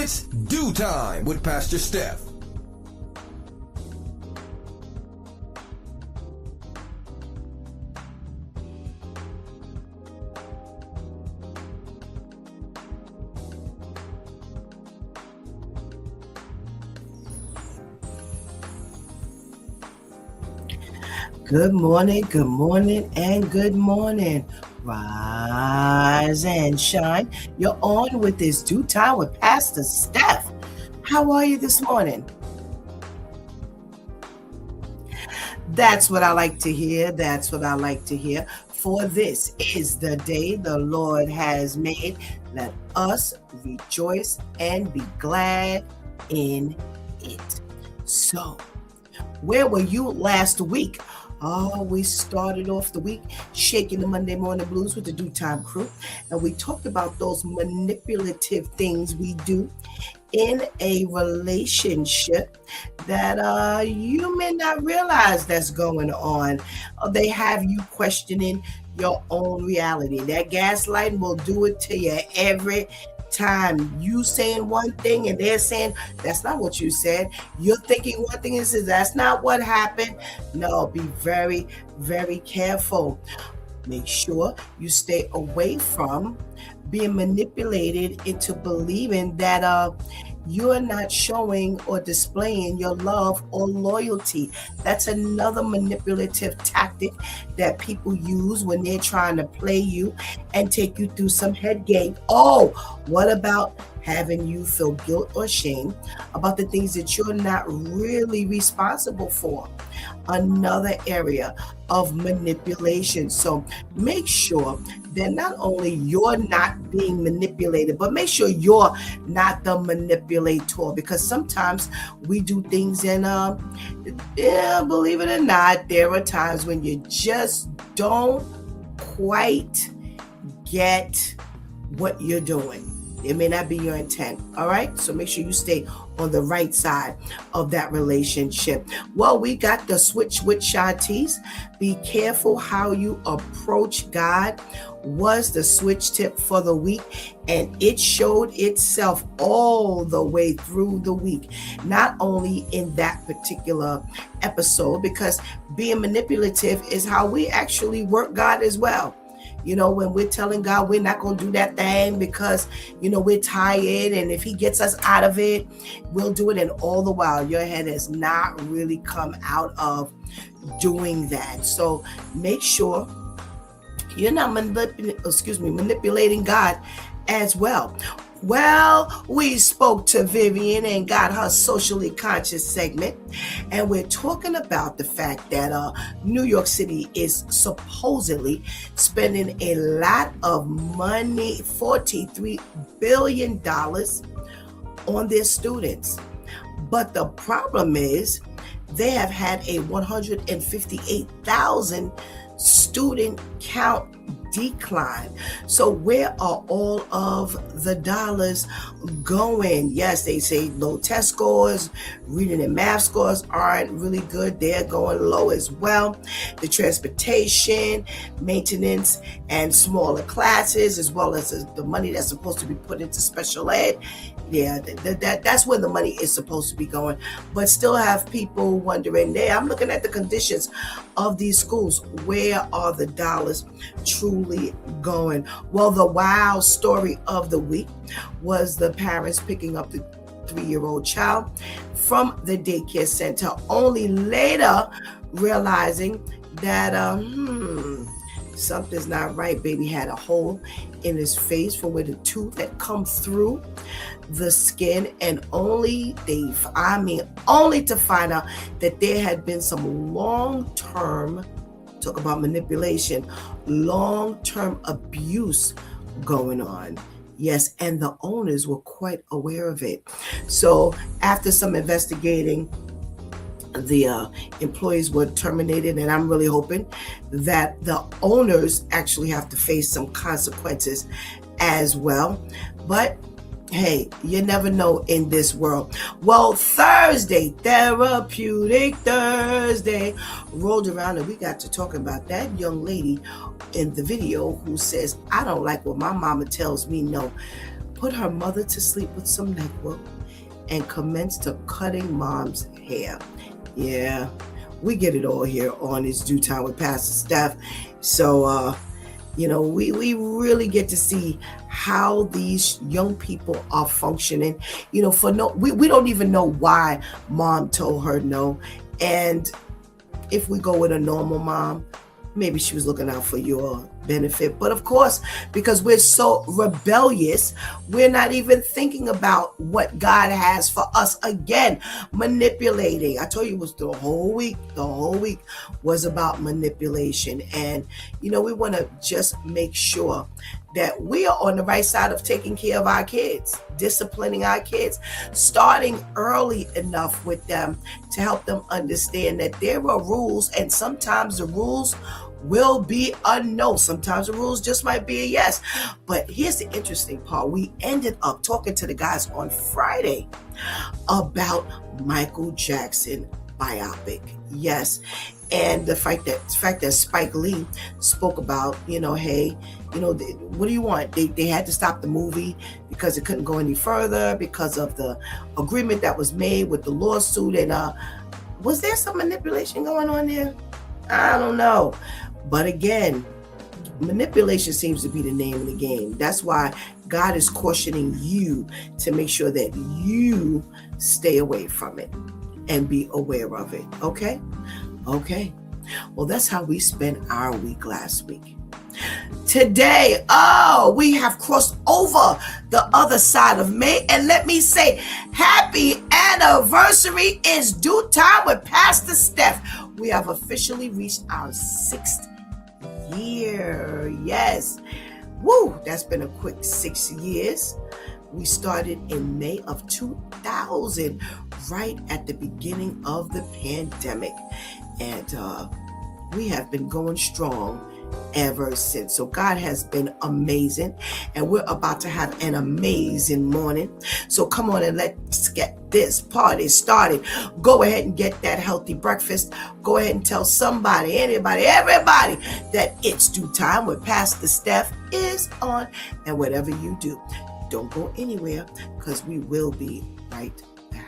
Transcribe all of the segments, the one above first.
It's Do Time with Pastor Steph. Good morning, and good morning. Rise and shine. You're on with this Due Time with Pastor Steph. How are you this morning? That's what I like to hear. That's what I like to hear. For this is the day the Lord has made. Let us rejoice and be glad in it. So, where were you last week? Oh, we started off the week shaking the Monday morning blues with the Due Time crew. And we talked about those manipulative things we do in a relationship that you may not realize that's going on. They have you questioning your own reality. That gaslighting will do it to you every time. You saying one thing and they're saying that's not what you said. You're thinking one thing and says that's not what happened. No, be very, very careful. Make sure you stay away from being manipulated into believing that you're not showing or displaying your love or loyalty. That's another manipulative tactic that people use when they're trying to play you and take you through some head game. Oh, what about having you feel guilt or shame about the things that you're not really responsible for? Another area of manipulation. So make sure that not only you're not being manipulated, but make sure you're not the manipulator, because sometimes we do things and believe it or not, there are times when you just don't quite get what you're doing. It may not be your intent. All right. So make sure you stay on the right side of that relationship. Well, we got the switch with Shantice. Be careful how you approach God was the switch tip for the week. And it showed itself all the way through the week, not only in that particular episode, because being manipulative is how we actually work God as well. You know, when we're telling God we're not going to do that thing because, we're tired, and if he gets us out of it, we'll do it. And all the while, your head has not really come out of doing that. So make sure you're not manipulating God as well. Well, we spoke to Vivian and got her socially conscious segment, and we're talking about the fact that New York City is supposedly spending a lot of money, $43 billion on their students. But the problem is they have had a 158,000 student count decline. So where are all of the dollars going? Yes, they say low test scores, reading and math scores aren't really good. They're going low as well. The transportation, maintenance, and smaller classes, as well as the money that's supposed to be put into special ed. Yeah, that's where the money is supposed to be going. But still have people wondering, I'm looking at the conditions of these schools. Where are the dollars truly going? Well, the wow story of the week was the parents picking up the 3-year-old child from the daycare center, only later realizing that something's not right. Baby had a hole in his face from where the tooth had come through the skin, and only to find out that there had been some long-term, talk about manipulation, long-term abuse going on. Yes, and the owners were quite aware of it. So after some investigating, the employees were terminated, and I'm really hoping that the owners actually have to face some consequences as well. But hey, you never know in this world. Well, Thursday, Therapeutic Thursday, rolled around, and we got to talk about that young lady in the video who says, I don't like what my mama tells me no. put her mother to sleep with some NyQuil, and commenced to cutting mom's hair. Yeah, we get it all here on It's Due Time with Pastor Steph. So, we really get to see how these young people are functioning. We don't even know why mom told her no. And if we go with a normal mom, maybe she was looking out for your benefit. But of course, because we're so rebellious, we're not even thinking about what God has for us. Again, manipulating. I told you it was the whole week was about manipulation. And, we want to just make sure that we are on the right side of taking care of our kids, disciplining our kids, starting early enough with them to help them understand that there are rules, and sometimes the rules will be a no. Sometimes the rules just might be a yes. But here's the interesting part. We ended up talking to the guys on Friday about Michael Jackson biopic. Yes. And the fact that Spike Lee spoke about, hey, what do you want? They had to stop the movie because it couldn't go any further because of the agreement that was made with the lawsuit. And was there some manipulation going on there? I don't know. But again, manipulation seems to be the name of the game. That's why God is cautioning you to make sure that you stay away from it and be aware of it. Okay? Okay. Well, that's how we spent our week last week. Today, we have crossed over the other side of May. And let me say, happy anniversary. Is Due Time with Pastor Steph. We have officially reached our 6th year. Yes. Woo, that's been a quick 6 years. We started in May of 2000, right at the beginning of the pandemic. And we have been going strong ever since. So God has been amazing, and we're about to have an amazing morning. So come on and let's get this party started. Go ahead and get that healthy breakfast. Go ahead and tell somebody, anybody, everybody that It's Due Time with Pastor Steph is on. And whatever you do, don't go anywhere, because we will be right back.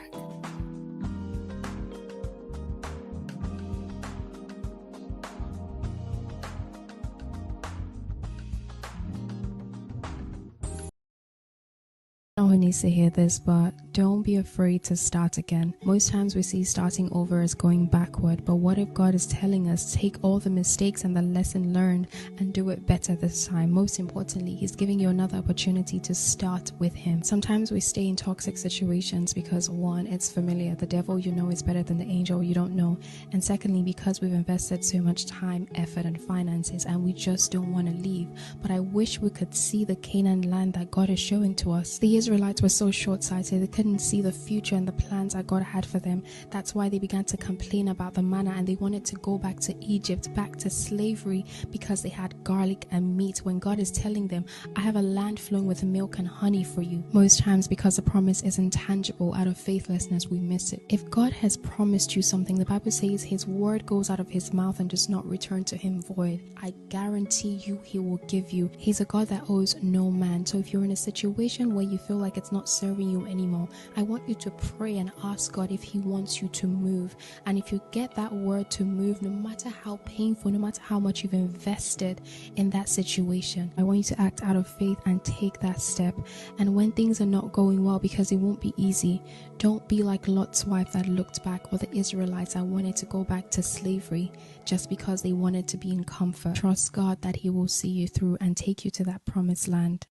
No one needs to hear this, but don't be afraid to start again. Most times we see starting over as going backward, but what if God is telling us take all the mistakes and the lesson learned and do it better this time? Most importantly, He's giving you another opportunity to start with Him. Sometimes we stay in toxic situations because, one, it's familiar. The devil you know is better than the angel you don't know. And secondly, because we've invested so much time, effort, and finances, and we just don't want to leave. But I wish we could see the Canaan land that God is showing to us. The Israelites were so short-sighted, they couldn't see the future and the plans that God had for them. That's why they began to complain about the manna, and they wanted to go back to Egypt, back to slavery, because they had garlic and meat, when God is telling them, I have a land flowing with milk and honey for you. Most times, because the promise is intangible, out of faithlessness we miss it. If God has promised you something, the Bible says His word goes out of His mouth and does not return to Him void. I guarantee you He will give you. He's a God that owes no man. So if you're in a situation where you feel like it's not serving you anymore, I want you to pray and ask God if He wants you to move. And if you get that word to move, no matter how painful, no matter how much you've invested in that situation, I want you to act out of faith and take that step. And when things are not going well, because it won't be easy, don't be like Lot's wife that looked back, or the Israelites that wanted to go back to slavery just because they wanted to be in comfort. Trust God that He will see you through and take you to that promised land.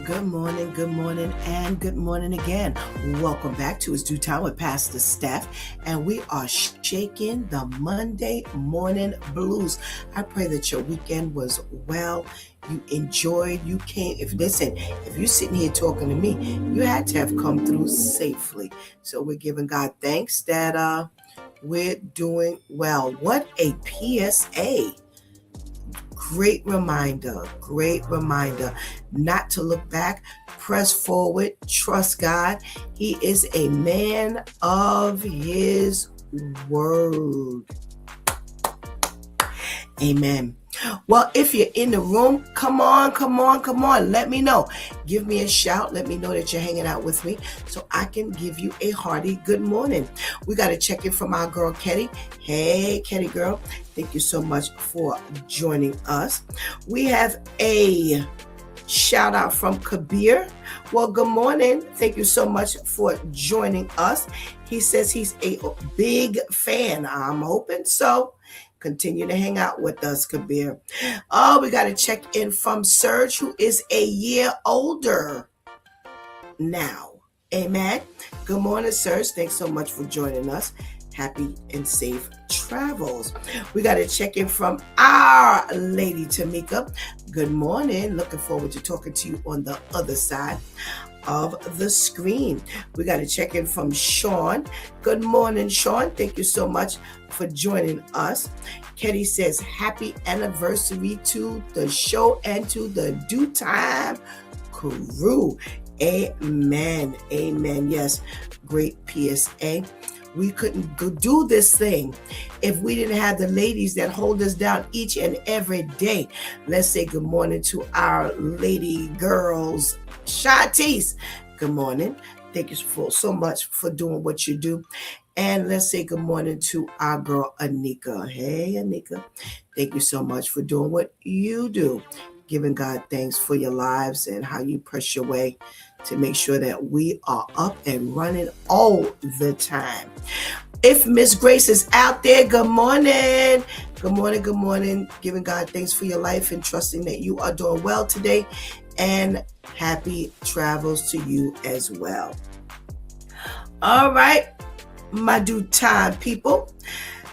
Good morning, and good morning again. Welcome back to It's Due Time with Pastor Steph, and we are shaking the Monday morning blues. I pray that your weekend was well. You enjoyed. You came. If you're sitting here talking to me, you had to have come through safely. So we're giving God thanks that we're doing well. What a PSA! Great reminder not to look back, press forward, trust God. He is a man of his word. Amen. Well, if you're in the room, come on. Let me know. Give me a shout. Let me know that you're hanging out with me so I can give you a hearty good morning. We got to check in from our girl, Ketty. Hey, Ketty girl. Thank you so much for joining us. We have a shout out from Kabir. Well, good morning. Thank you so much for joining us. He says he's a big fan. I'm hoping so. Continue to hang out with us, Kabir. Oh, we got to check in from Serge, who is a year older now. Amen. Good morning, Serge. Thanks so much for joining us. Happy and safe travels. We got to check in from our lady, Tamika. Good morning. Looking forward to talking to you on the other side of the screen. We got to check in from Sean. Good morning, Sean. Thank you so much for joining us. Ketty says, happy anniversary to the show and to the Due Time crew. Amen. Yes, great PSA. We couldn't do this thing if we didn't have the ladies that hold us down each and every day. Let's say good morning to our lady girls. Shantice, good morning. Thank you so much for doing what you do. And let's say good morning to our girl, Anika. Hey, Anika. Thank you so much for doing what you do. Giving God thanks for your lives and how you press your way to make sure that we are up and running all the time. If Miss Grace is out there, good morning. Good morning. Giving God thanks for your life and trusting that you are doing well today. And happy travels to you as well. All right, my Due Time people.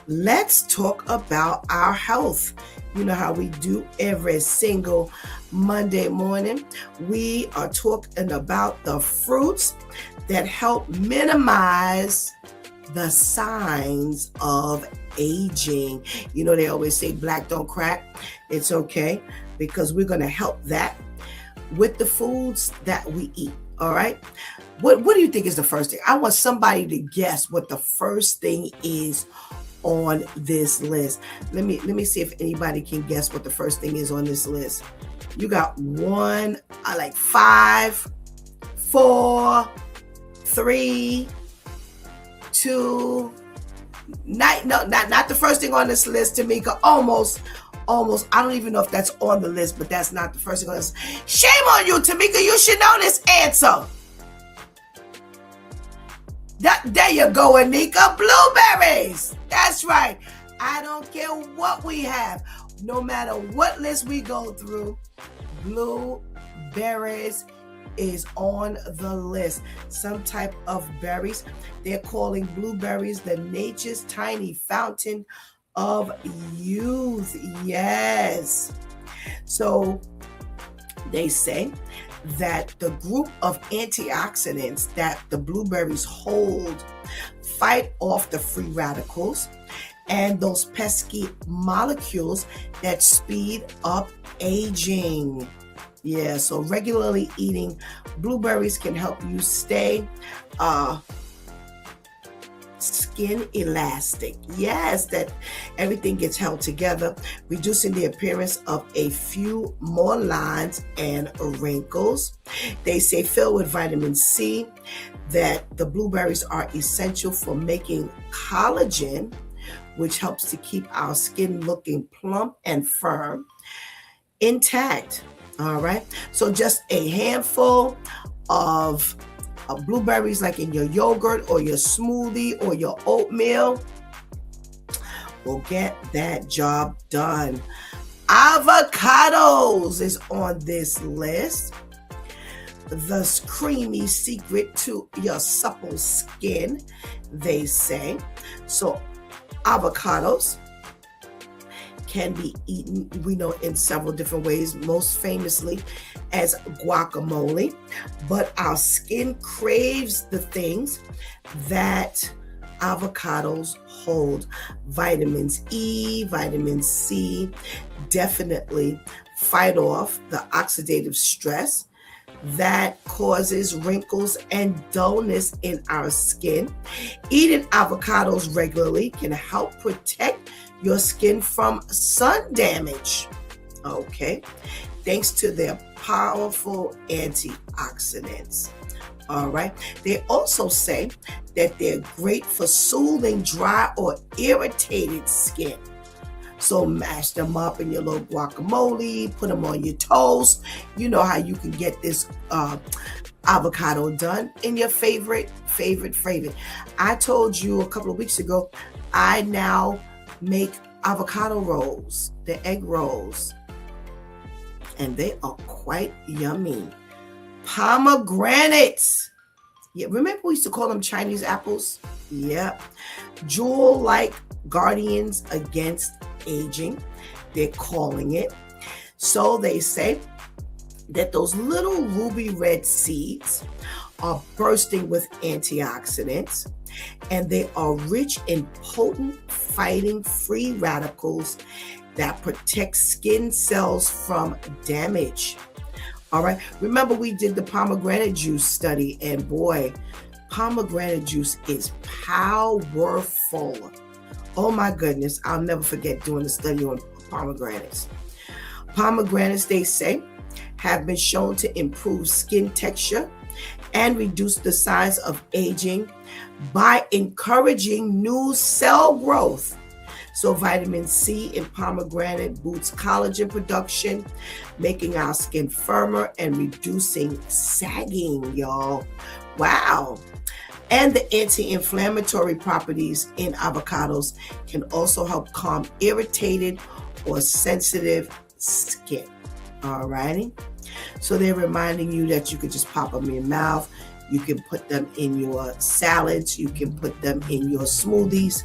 Let's talk about our health. You know how we do every single Monday morning. We are talking about the fruits that help minimize the signs of aging. You know, they always say black don't crack. It's okay, because we're going to help that with the foods that we eat. All right. What do you think is the first thing? I want somebody to guess what the first thing is on this list. Let me see if anybody can guess what the first thing is on this list. You got 1, 5, 4, 3, 2. Not the first thing on this list, Tamika. Almost. I don't even know if that's on the list, but that's not the first thing on this. Shame on you, Tamika. You should know this answer. There you go, Anika. Blueberries. That's right. I don't care what we have. No matter what list we go through, blueberries is on the list. Some type of berries. They're calling blueberries the nature's tiny fountain of youth. Yes. So they say that the group of antioxidants that the blueberries hold fight off the free radicals and those pesky molecules that speed up aging. Yeah, so regularly eating blueberries can help you stay skin elastic. Yes, that everything gets held together, reducing the appearance of a few more lines and wrinkles. They say filled with vitamin C, that the blueberries are essential for making collagen, which helps to keep our skin looking plump and firm, intact. All right. So just a handful of blueberries, like in your yogurt or your smoothie or your oatmeal, will get that job done. Avocados is on this list. the creamy secret to your supple skin, they say. So avocados can be eaten, we know, in several different ways, most famously as guacamole. But our skin craves the things that avocados hold. Vitamins E, vitamin C definitely fight off the oxidative stress that causes wrinkles and dullness in our skin. Eating avocados regularly can help protect your skin from sun damage, okay, thanks to their powerful antioxidants. All right. They also say that they're great for soothing dry or irritated skin. So mash them up in your little guacamole, put them on your toast. You know how you can get this avocado done in your favorite. I told you a couple of weeks ago, I now make avocado rolls, the egg rolls, and they are quite yummy. Pomegranates. Yeah, remember we used to call them Chinese apples? Yep. Jewel-like guardians against aging, they're calling it. So they say that those little ruby red seeds are bursting with antioxidants, and they are rich in potent fighting free radicals that protect skin cells from damage. All right. Remember, we did the pomegranate juice study, and boy, pomegranate juice is powerful. Oh my goodness. I'll never forget doing the study on pomegranates. Pomegranates, they say, have been shown to improve skin texture and reduce the signs of aging by encouraging new cell growth. So vitamin C in pomegranate boosts collagen production, making our skin firmer and reducing sagging, y'all. Wow. And the anti-inflammatory properties in avocados can also help calm irritated or sensitive skin. All righty. So they're reminding you that you could just pop them in your mouth. You can put them in your salads. You can put them in your smoothies.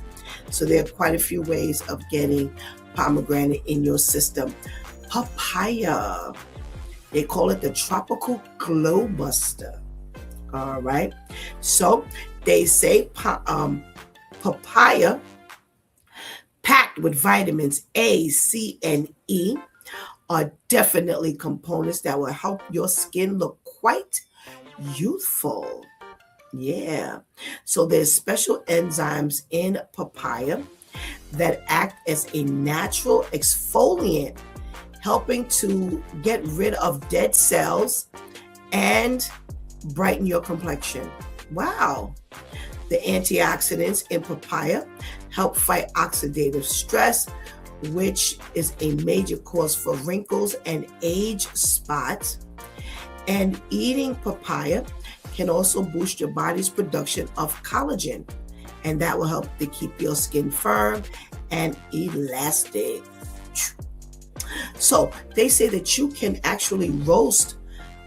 So there are quite a few ways of getting pomegranate in your system. Papaya. They call it the tropical glow buster. All right. So they say papaya, packed with vitamins A, C, and E, are definitely components that will help your skin look quite youthful. Yeah. So there's special enzymes in papaya that act as a natural exfoliant, helping to get rid of dead cells and brighten your complexion. Wow. The antioxidants in papaya help fight oxidative stress, which is a major cause for wrinkles and age spots. And eating papaya can also boost your body's production of collagen, and that will help to keep your skin firm and elastic. So they say that you can actually roast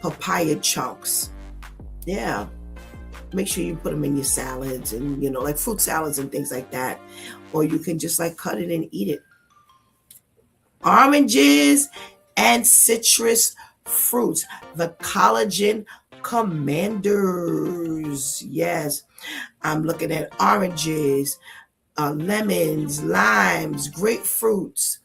papaya chunks. Yeah. Make sure you put them in your salads and, like fruit salads and things like that. Or you can just cut it and eat it. Oranges and citrus fruits, the collagen commanders. Yes, I'm looking at oranges, lemons, limes, grapefruits.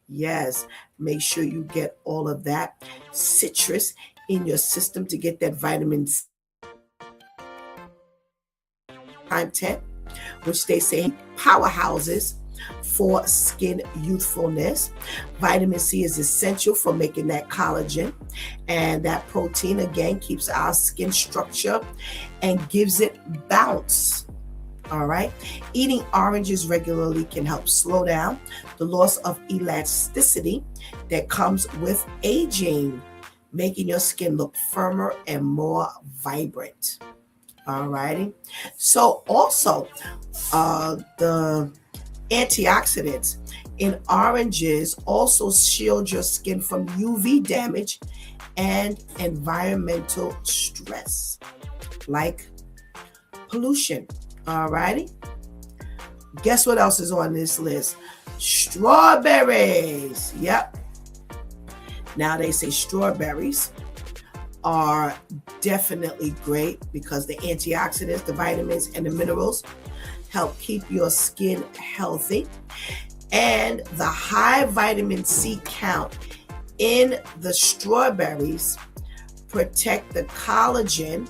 Yes, make sure you get all of that citrus in your system to get that vitamin C content, which they say powerhouses for skin youthfulness. Vitamin C is essential for making that collagen, and that protein again keeps our skin structure and gives it bounce. All right. Eating oranges regularly can help slow down the loss of elasticity that comes with aging, making your skin look firmer and more vibrant. All righty. So also the antioxidants in oranges also shield your skin from UV damage and environmental stress, like pollution. Alrighty. Guess what else is on this list? Strawberries. Yep. Now they say strawberries are definitely great because the antioxidants, the vitamins, and the minerals help keep your skin healthy. And the high vitamin C count in the strawberries protect the collagen,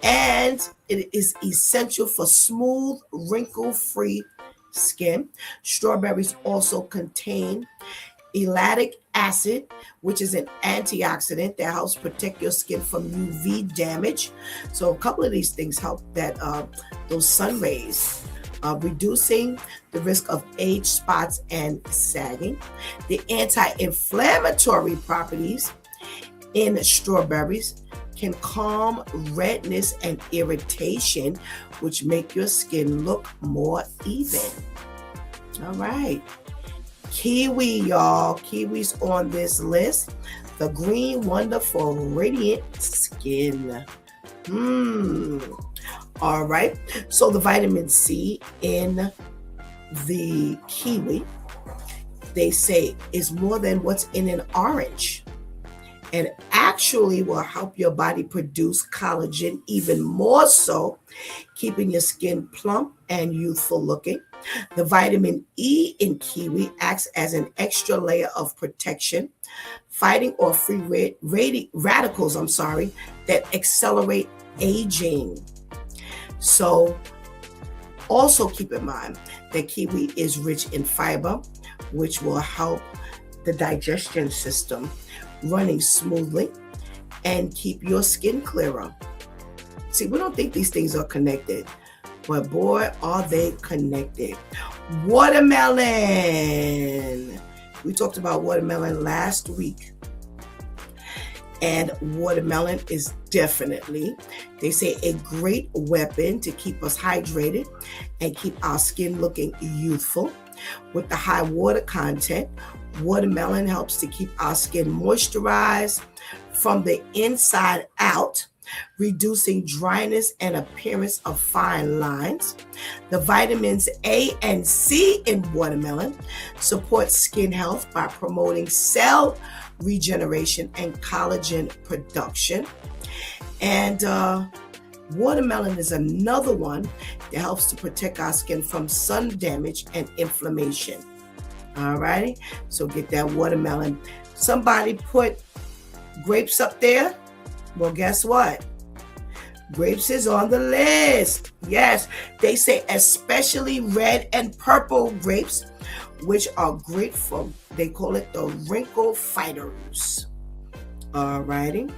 and it is essential for smooth, wrinkle-free skin. Strawberries also contain ellatic acid, which is an antioxidant that helps protect your skin from UV damage. So a couple of these things help that those sun rays, reducing the risk of age spots and sagging. The anti-inflammatory properties in strawberries can calm redness and irritation, which make your skin look more even. All right. Kiwi, y'all. Kiwi's on this list. The green wonder for radiant skin. All right. So the vitamin C in the kiwi, they say, is more than what's in an orange, and actually will help your body produce collagen even more so, keeping your skin plump and youthful looking. The vitamin E in kiwi acts as an extra layer of protection, fighting off free radicals, that accelerate aging. So also keep in mind that kiwi is rich in fiber, which will help the digestion system running smoothly and keep your skin clearer. See, we don't think these things are connected, but boy, are they connected. Watermelon. We talked about watermelon last week. And watermelon is definitely, they say, a great weapon to keep us hydrated and keep our skin looking youthful. With the high water content, watermelon helps to keep our skin moisturized from the inside out, reducing dryness and appearance of fine lines. The vitamins A and C in watermelon support skin health by promoting cell regeneration and collagen production. And watermelon is another one that helps to protect our skin from sun damage and inflammation. All righty, so get that watermelon. Somebody put grapes up there. Well, guess what? Grapes is on the list. Yes, they say especially red and purple grapes, which are great for, they call it the wrinkle fighters. All righty.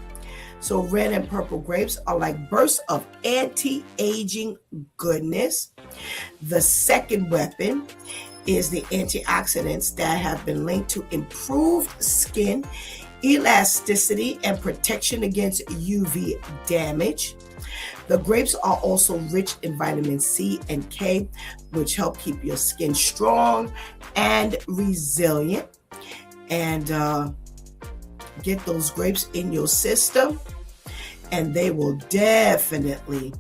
So red and purple grapes are like bursts of anti-aging goodness. The second weapon is the antioxidants that have been linked to improved skin elasticity and protection against UV damage. The grapes are also rich in vitamin C and K, which help keep your skin strong and resilient. And get those grapes in your system, and they will definitely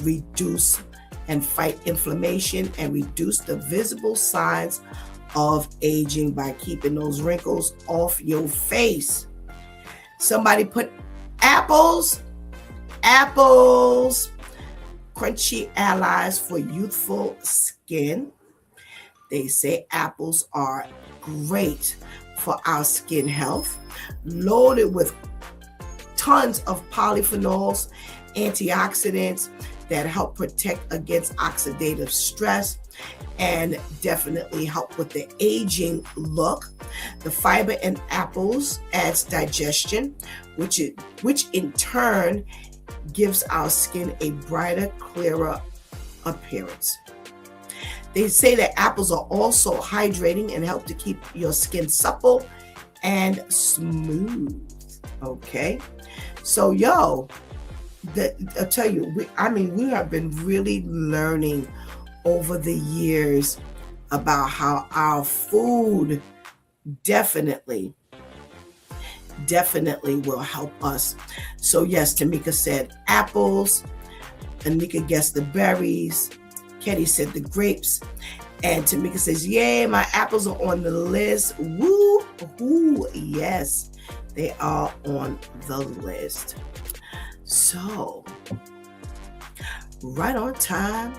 reduce and fight inflammation and reduce the visible signs of aging by keeping those wrinkles off your face. Somebody put apples, crunchy allies for youthful skin. They say apples are great for our skin health, loaded with tons of polyphenols, antioxidants that help protect against oxidative stress and definitely help with the aging look. The fiber in apples adds digestion, which in turn gives our skin a brighter, clearer appearance. They say that apples are also hydrating and help to keep your skin supple and smooth. Okay, so I'll tell you, we have been really learning over the years about how our food definitely will help us. So yes, Tamika said apples, Anika guessed the berries, Kenny said the grapes, and Tamika says, yay, my apples are on the list. Woo, woo, yes, they are on the list. So, right on time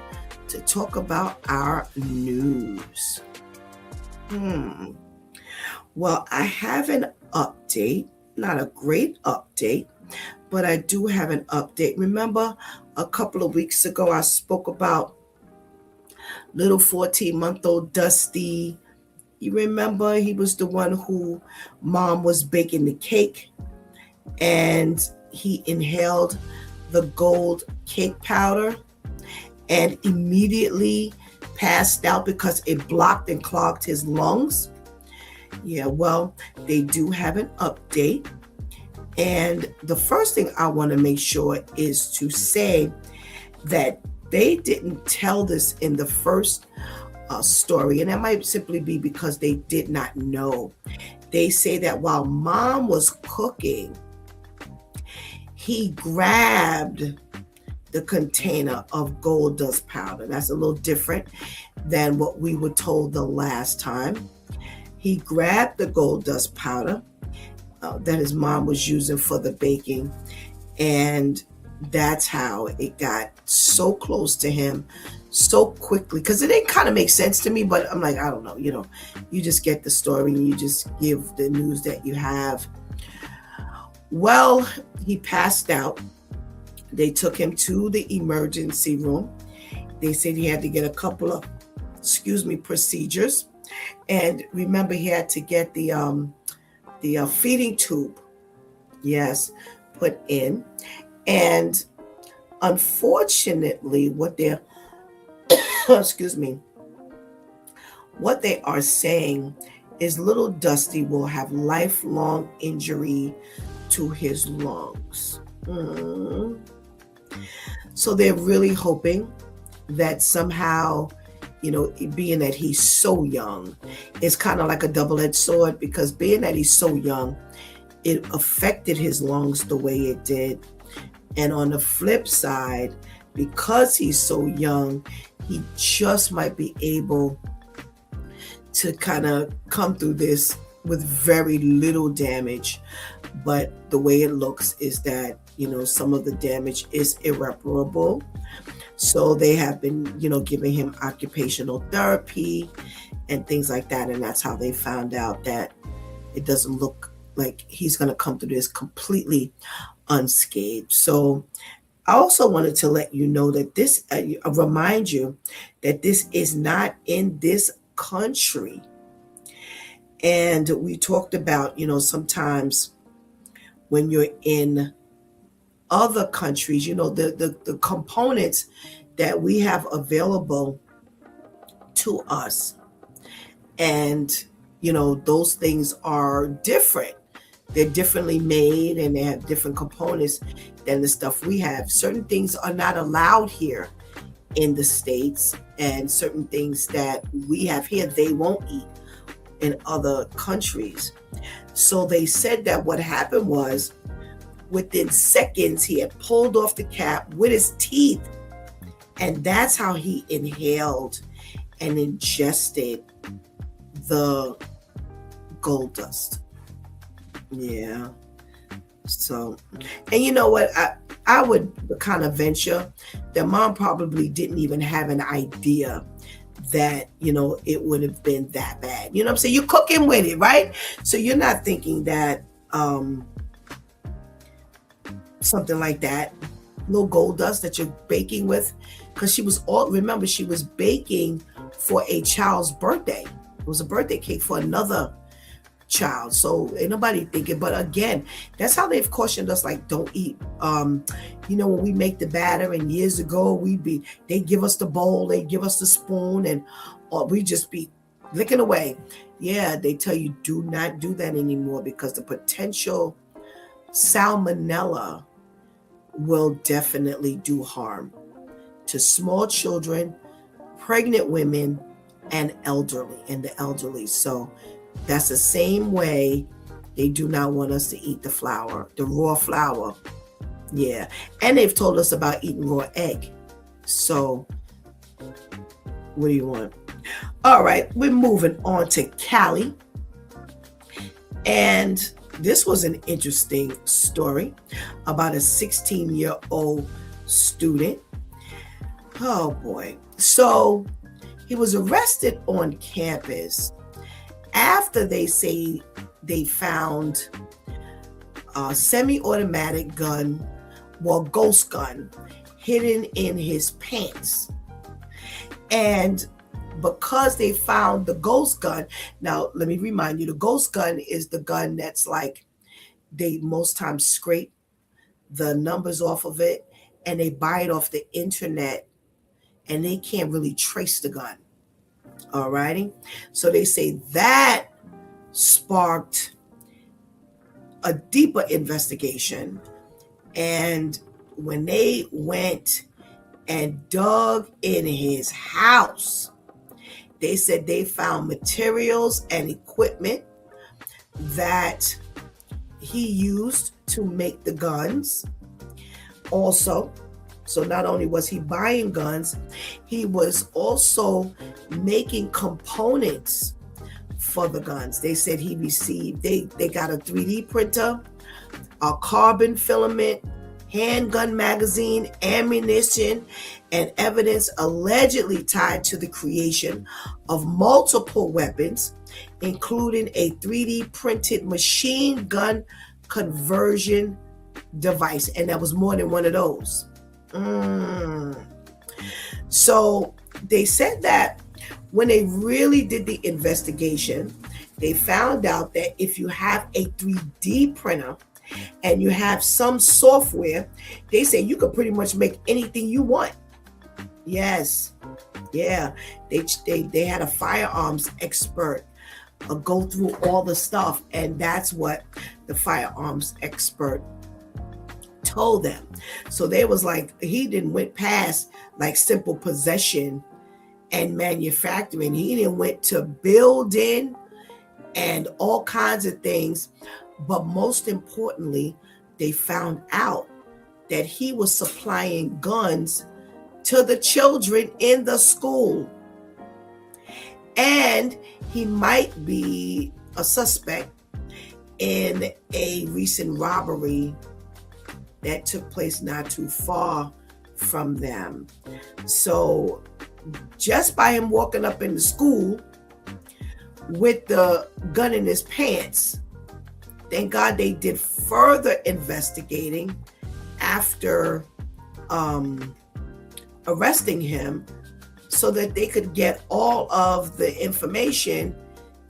to talk about our news. Well, I have an update, not a great update, but I do have an update. Remember a couple of weeks ago, I spoke about little 14-month-old Dusty. You remember he was the one who mom was baking the cake and he inhaled the gold cake powder and immediately passed out because it blocked and clogged his lungs. Yeah, well, they do have an update. And the first thing I want to make sure is to say that they didn't tell this in the first story, and that might simply be because they did not know. They say that while mom was cooking, he grabbed the container of gold dust powder. That's a little different than what we were told the last time. He grabbed the gold dust powder that his mom was using for the baking, and that's how it got so close to him so quickly, because it didn't kind of make sense to me, but I'm like, I don't know, you just get the story and you just give the news that you have. Well, he passed out. They took him to the emergency room. They said he had to get a couple of procedures, and remember he had to get the feeding tube, yes, put in. And unfortunately, what they are saying is little Dusty will have lifelong injury to his lungs. So they're really hoping that somehow, being that he's so young, it's kind of like a double-edged sword, because being that he's so young, it affected his lungs the way it did. And on the flip side, because he's so young, he just might be able to kind of come through this with very little damage. But the way it looks is that, some of the damage is irreparable. So they have been, giving him occupational therapy and things like that. And that's how they found out that it doesn't look like he's going to come through this completely unscathed. So I also wanted to let you know that this, remind you that this is not in this country. And we talked about, sometimes when you're in other countries, the components that we have available to us. And, those things are different. They're differently made and they have different components than the stuff we have. Certain things are not allowed here in the States, and certain things that we have here, they won't eat in other countries. So they said that what happened was, within seconds, he had pulled off the cap with his teeth, and that's how he inhaled and ingested the gold dust. Yeah. So, and you know what? I would kind of venture that mom probably didn't even have an idea that, it would have been that bad. You know what I'm saying? You're cooking with it, right? So you're not thinking that something like that, little gold dust that you're baking with, because she was baking for a child's birthday. It was a birthday cake for another child. So ain't nobody thinking, but again, that's how they've cautioned us, like, don't eat. When we make the batter, and years ago they give us the bowl, they give us the spoon, and we just be licking away. Yeah, they tell you do not do that anymore, because the potential salmonella will definitely do harm to small children, pregnant women, and the elderly. So that's the same way they do not want us to eat the flour, the raw flour. Yeah. And they've told us about eating raw egg. So what do you want? All right, we're moving on to Cali. And this was an interesting story about a 16-year-old student. Oh boy. So he was arrested on campus after they say they found a semi-automatic gun, ghost gun, hidden in his pants. And because they found the ghost gun, now let me remind you, the ghost gun is the gun that's like, they most times scrape the numbers off of it and they buy it off the internet and they can't really trace the gun. All righty. So they say that sparked a deeper investigation. And when they went and dug in his house, they said they found materials and equipment that he used to make the guns. Also, so not only was he buying guns, he was also making components for the guns. They said he received, they got a 3D printer, a carbon filament, handgun magazine, ammunition, and evidence allegedly tied to the creation of multiple weapons, including a 3D printed machine gun conversion device. And that was more than one of those. So they said that when they really did the investigation, they found out that if you have a 3D printer and you have some software, they say you could pretty much make anything you want. Yes. Yeah. They had a firearms expert go through all the stuff, and that's what the firearms expert told them. So they was like, he didn't went past like simple possession and manufacturing. He didn't went to building and all kinds of things. But most importantly, they found out that he was supplying guns to the children in the school. And he might be a suspect in a recent robbery that took place not too far from them. So just by him walking up in the school with the gun in his pants, thank God they did further investigating after arresting him so that they could get all of the information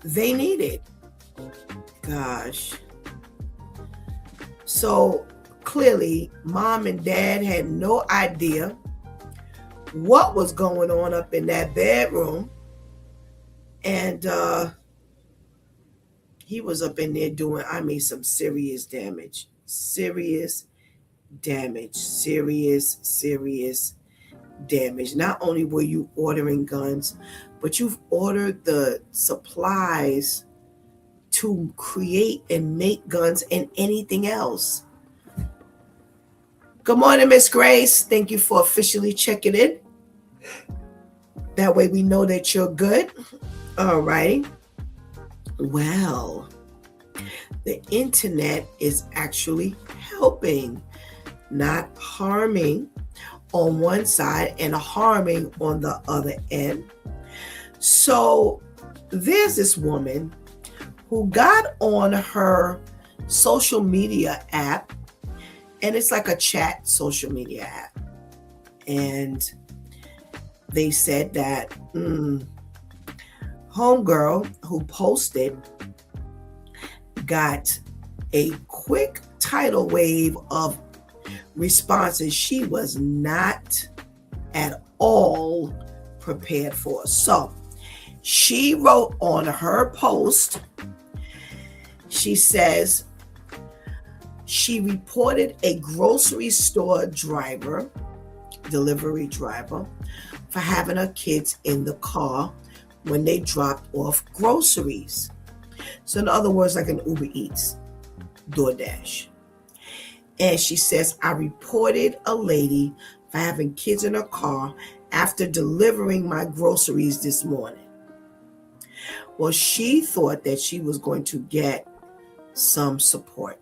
they needed. Gosh. So clearly, mom and dad had no idea what was going on up in that bedroom. And he was up in there doing, some serious damage. Serious damage. Not only were you ordering guns, but you've ordered the supplies to create and make guns and anything else. Good morning, Miss Grace. Thank you for officially checking in. That way we know that you're good. All right. Well, the internet is actually helping, not harming on one side and harming on the other end. So there's this woman who got on her social media app, and it's like a chat social media app. And they said that homegirl who posted got a quick tidal wave of responses she was not at all prepared for. So she wrote on her post, she says she reported a grocery store delivery driver, for having her kids in the car when they dropped off groceries. So in other words, like an Uber Eats, DoorDash. And she says, I reported a lady for having kids in her car after delivering my groceries this morning. Well, she thought that she was going to get some support.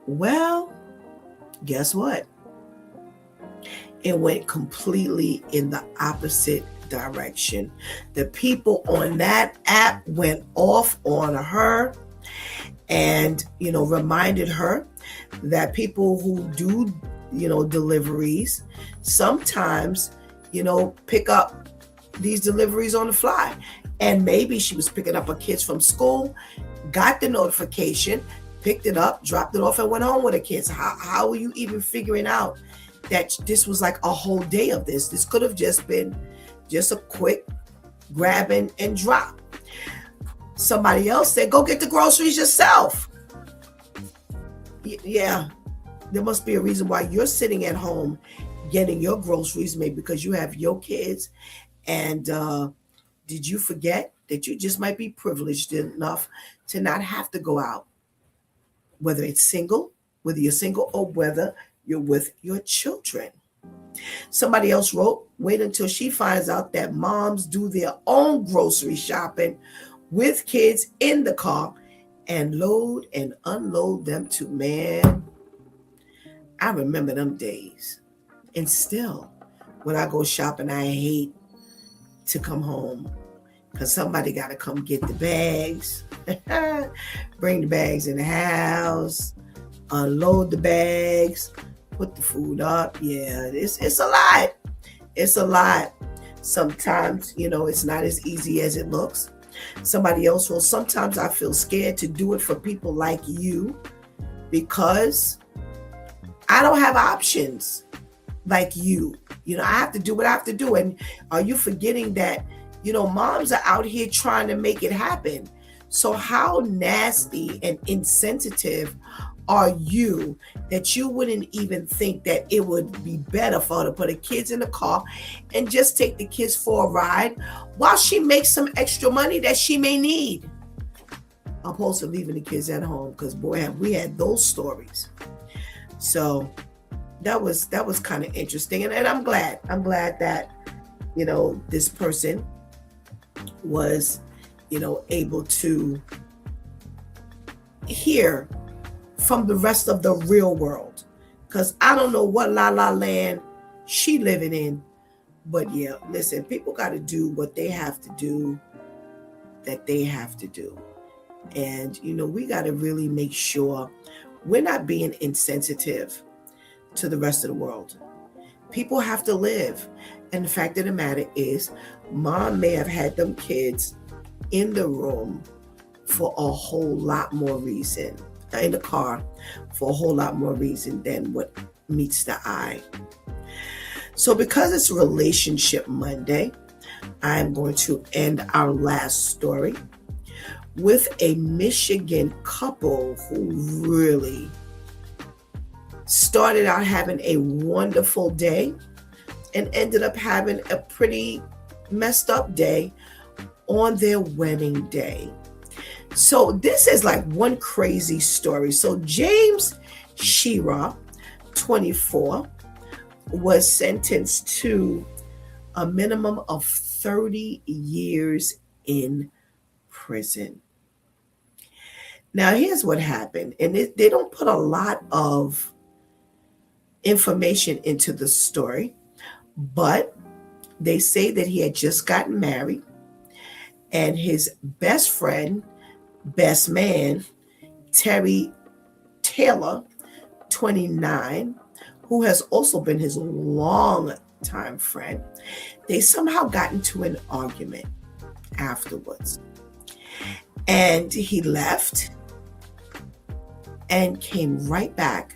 Well, guess what? It went completely in the opposite direction. The people on that app went off on her and, reminded her that people who do, deliveries sometimes, pick up these deliveries on the fly. And maybe she was picking up her kids from school, got the notification, picked it up, dropped it off, and went home with her kids. How are you even figuring out that this was like a whole day of this? This could have just been just a quick grab and drop. Somebody else said, go get the groceries yourself. Yeah, there must be a reason why you're sitting at home getting your groceries, maybe because you have your kids. And did you forget that you just might be privileged enough to not have to go out? Whether you're single or whether you're with your children. Somebody else wrote, wait until she finds out that moms do their own grocery shopping with kids in the car and load and unload them too. Man, I remember them days. And still, when I go shopping, I hate to come home because somebody got to come get the bags, bring the bags in the house, unload the bags, put the food up. Yeah, it's a lot. It's a lot. Sometimes, it's not as easy as it looks. Somebody else will. Sometimes I feel scared to do it for people like you because I don't have options like you. I have to do what I have to do. And are you forgetting that, moms are out here trying to make it happen? So how nasty and insensitive are you that you wouldn't even think that it would be better for her to put her kids in the car and just take the kids for a ride while she makes some extra money that she may need, opposed to leaving the kids at home? Because boy, have we had those stories. So that was kind of interesting. And I'm glad that, this person was, able to hear from the rest of the real world. Because I don't know what la la land she living in. But yeah, listen, people got to do what they have to do, that they have to do. And, we got to really make sure we're not being insensitive to the rest of the world. People have to live. And the fact of the matter is, mom may have had them kids in the room for a whole lot more reason, in the car for a whole lot more reason than what meets the eye. So because it's Relationship Monday, I'm going to end our last story with a Michigan couple who really started out having a wonderful day and ended up having a pretty messed up day on their wedding day. So this is like one crazy story. So James Shira, 24, was sentenced to a minimum of 30 years in prison. Now, here's what happened. And they don't put a lot of information into the story, but they say that he had just gotten married and his best friend, best man, Terry Taylor, 29, who has also been his long-time friend, they somehow got into an argument afterwards. And he left and came right back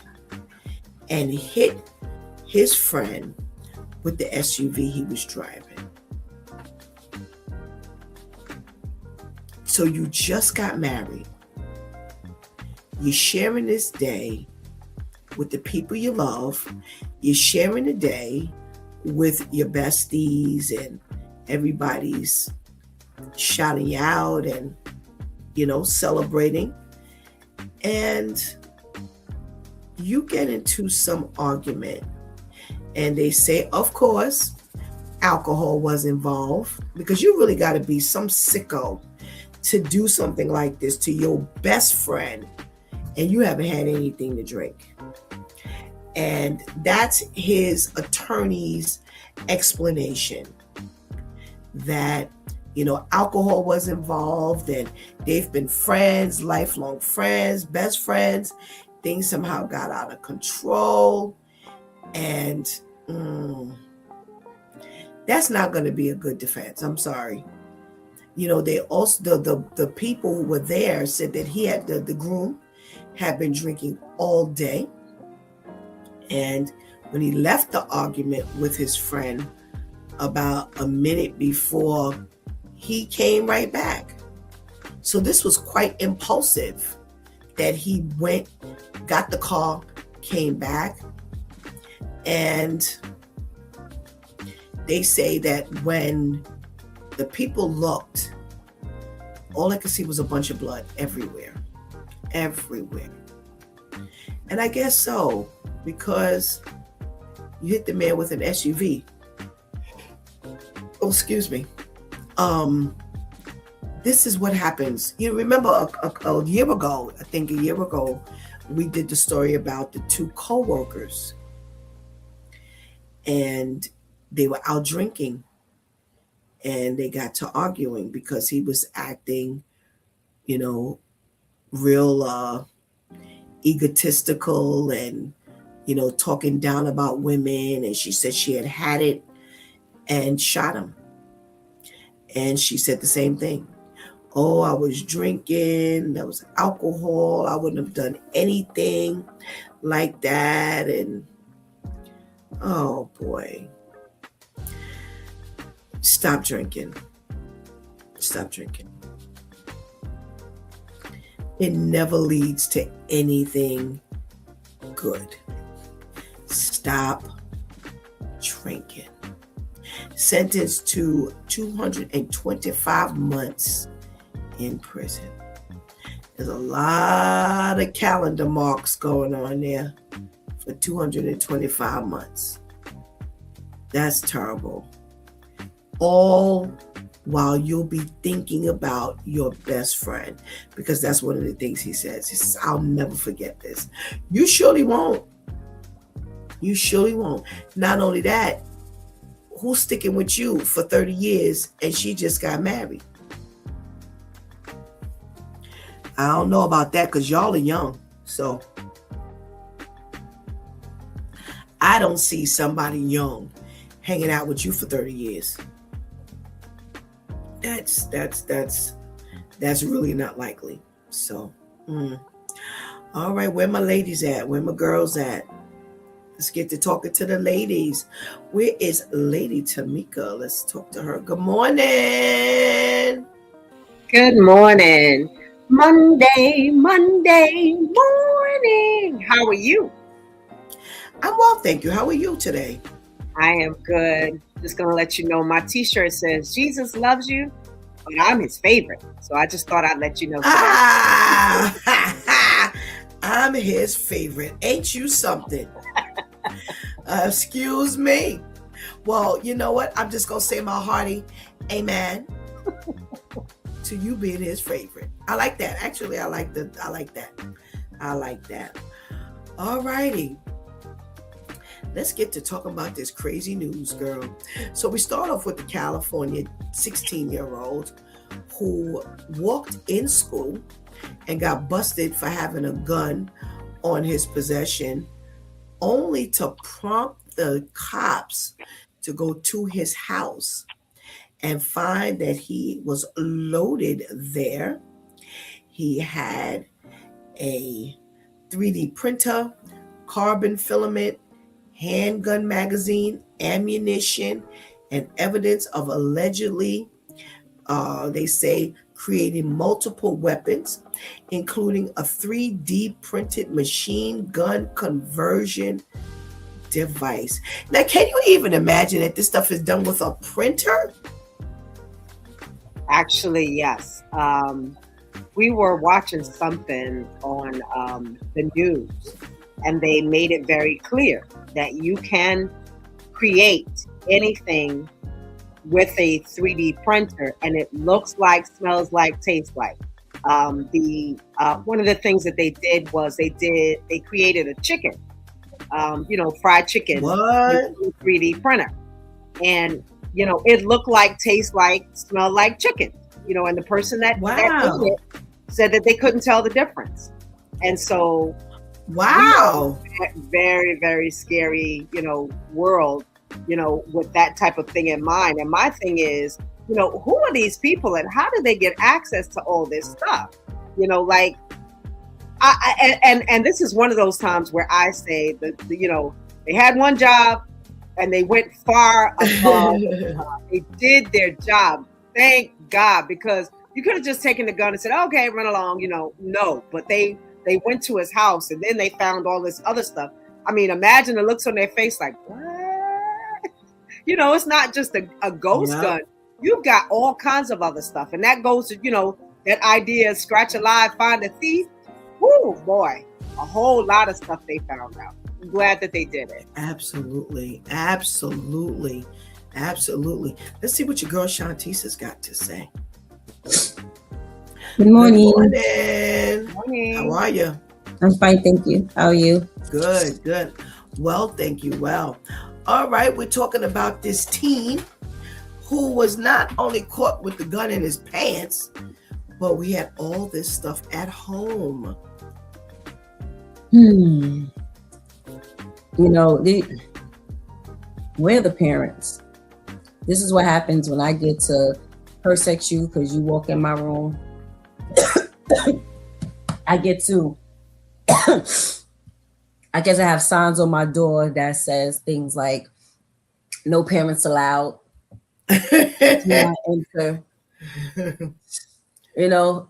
and hit his friend with the SUV he was driving. So you just got married. You're sharing this day with the people you love. You're sharing the day with your besties and everybody's shouting you out and, celebrating. And you get into some argument and they say, of course, alcohol was involved, because you really got to be some sicko to do something like this to your best friend and you haven't had anything to drink. And that's his attorney's explanation, that alcohol was involved and they've been friends, lifelong friends, best friends. Things somehow got out of control, and that's not going to be a good defense. I'm sorry. They also, the people who were there said that he had, the groom had been drinking all day, and when he left the argument with his friend about a minute before, he came right back. So this was quite impulsive, that he went, got the car, came back. And they say that when the people looked, all I could see was a bunch of blood everywhere. And I guess so, because you hit the man with an SUV. Oh, excuse me. This is what happens. You remember a year ago, we did the story about the two co-workers, and they were out drinking and they got to arguing because he was acting, real egotistical and, talking down about women. And she said she had it and shot him. And she said the same thing. Oh, I was drinking. There was alcohol. I wouldn't have done anything like that. And oh boy. Stop drinking. It never leads to anything good. Stop drinking. Sentenced to 225 months in prison. There's a lot of calendar marks going on there for 225 months. That's terrible. All while you'll be thinking about your best friend, because that's one of the things he says. He says, I'll never forget this. You surely won't. Not only that, who's sticking with you for 30 years and she just got married? I don't know about that, because y'all are young. So I don't see somebody young hanging out with you for 30 years. That's really not likely. So, all right, where my ladies at? Where my girls at? Let's get to talking to the ladies. Where is Lady Tamika? Let's talk to her. Good morning. Good morning. Monday morning. How are you? I'm well, thank you. How are you today? I am good. Just going to let you know my t-shirt says Jesus loves you, but I'm his favorite. So I just thought I'd let you know. I'm his favorite. Ain't you something? Excuse me. Well, you know what? I'm just going to say my hearty amen to you being his favorite. I like that. Actually, I like that. All righty. Let's get to talking about this crazy news, girl. So we start off with the California 16-year-old who walked in school and got busted for having a gun on his possession, only to prompt the cops to go to his house and find that he was loaded there. He had a 3D printer, carbon filament, handgun magazine, ammunition, and evidence of allegedly, they say, creating multiple weapons, including a 3D printed machine gun conversion device. Now, can you even imagine that this stuff is done with a printer? Actually, yes. We were watching something on the news, and they made it very clear that you can create anything with a 3D printer, and it looks like, smells like, tastes like. The One of the things that they did was they created a chicken, fried chicken What? with a 3D printer, and it looked like, tastes like, smelled like chicken. And the person that Wow. ate it said that they couldn't tell the difference, and so Wow. very, very scary, world, with that type of thing in mind. And my thing is, who are these people and how do they get access to all this stuff? Like, and this is one of those times where I say that, they had one job and they went far above. They did their job. Thank God, because you could have just taken the gun and said, okay, run along, no, but they went to his house and then they found all this other stuff. I mean, imagine the looks on their face like, what? It's not just a ghost gun. You've got all kinds of other stuff. And that goes to, that idea of scratch alive, find a thief. Woo, boy, a whole lot of stuff they found out. I'm glad that they did it. Absolutely. Absolutely. Absolutely. Let's see what your girl Shantisa's got to say. Good morning. Good morning. How are you? I'm fine, thank you. How are you? Good, good. Well, thank you. Well, all right. We're talking about this teen who was not only caught with the gun in his pants, but we had all this stuff at home. We're the parents. This is what happens when I get to persect you because you walk in my room. I guess I have signs on my door that says things like no parents allowed. Do not enter.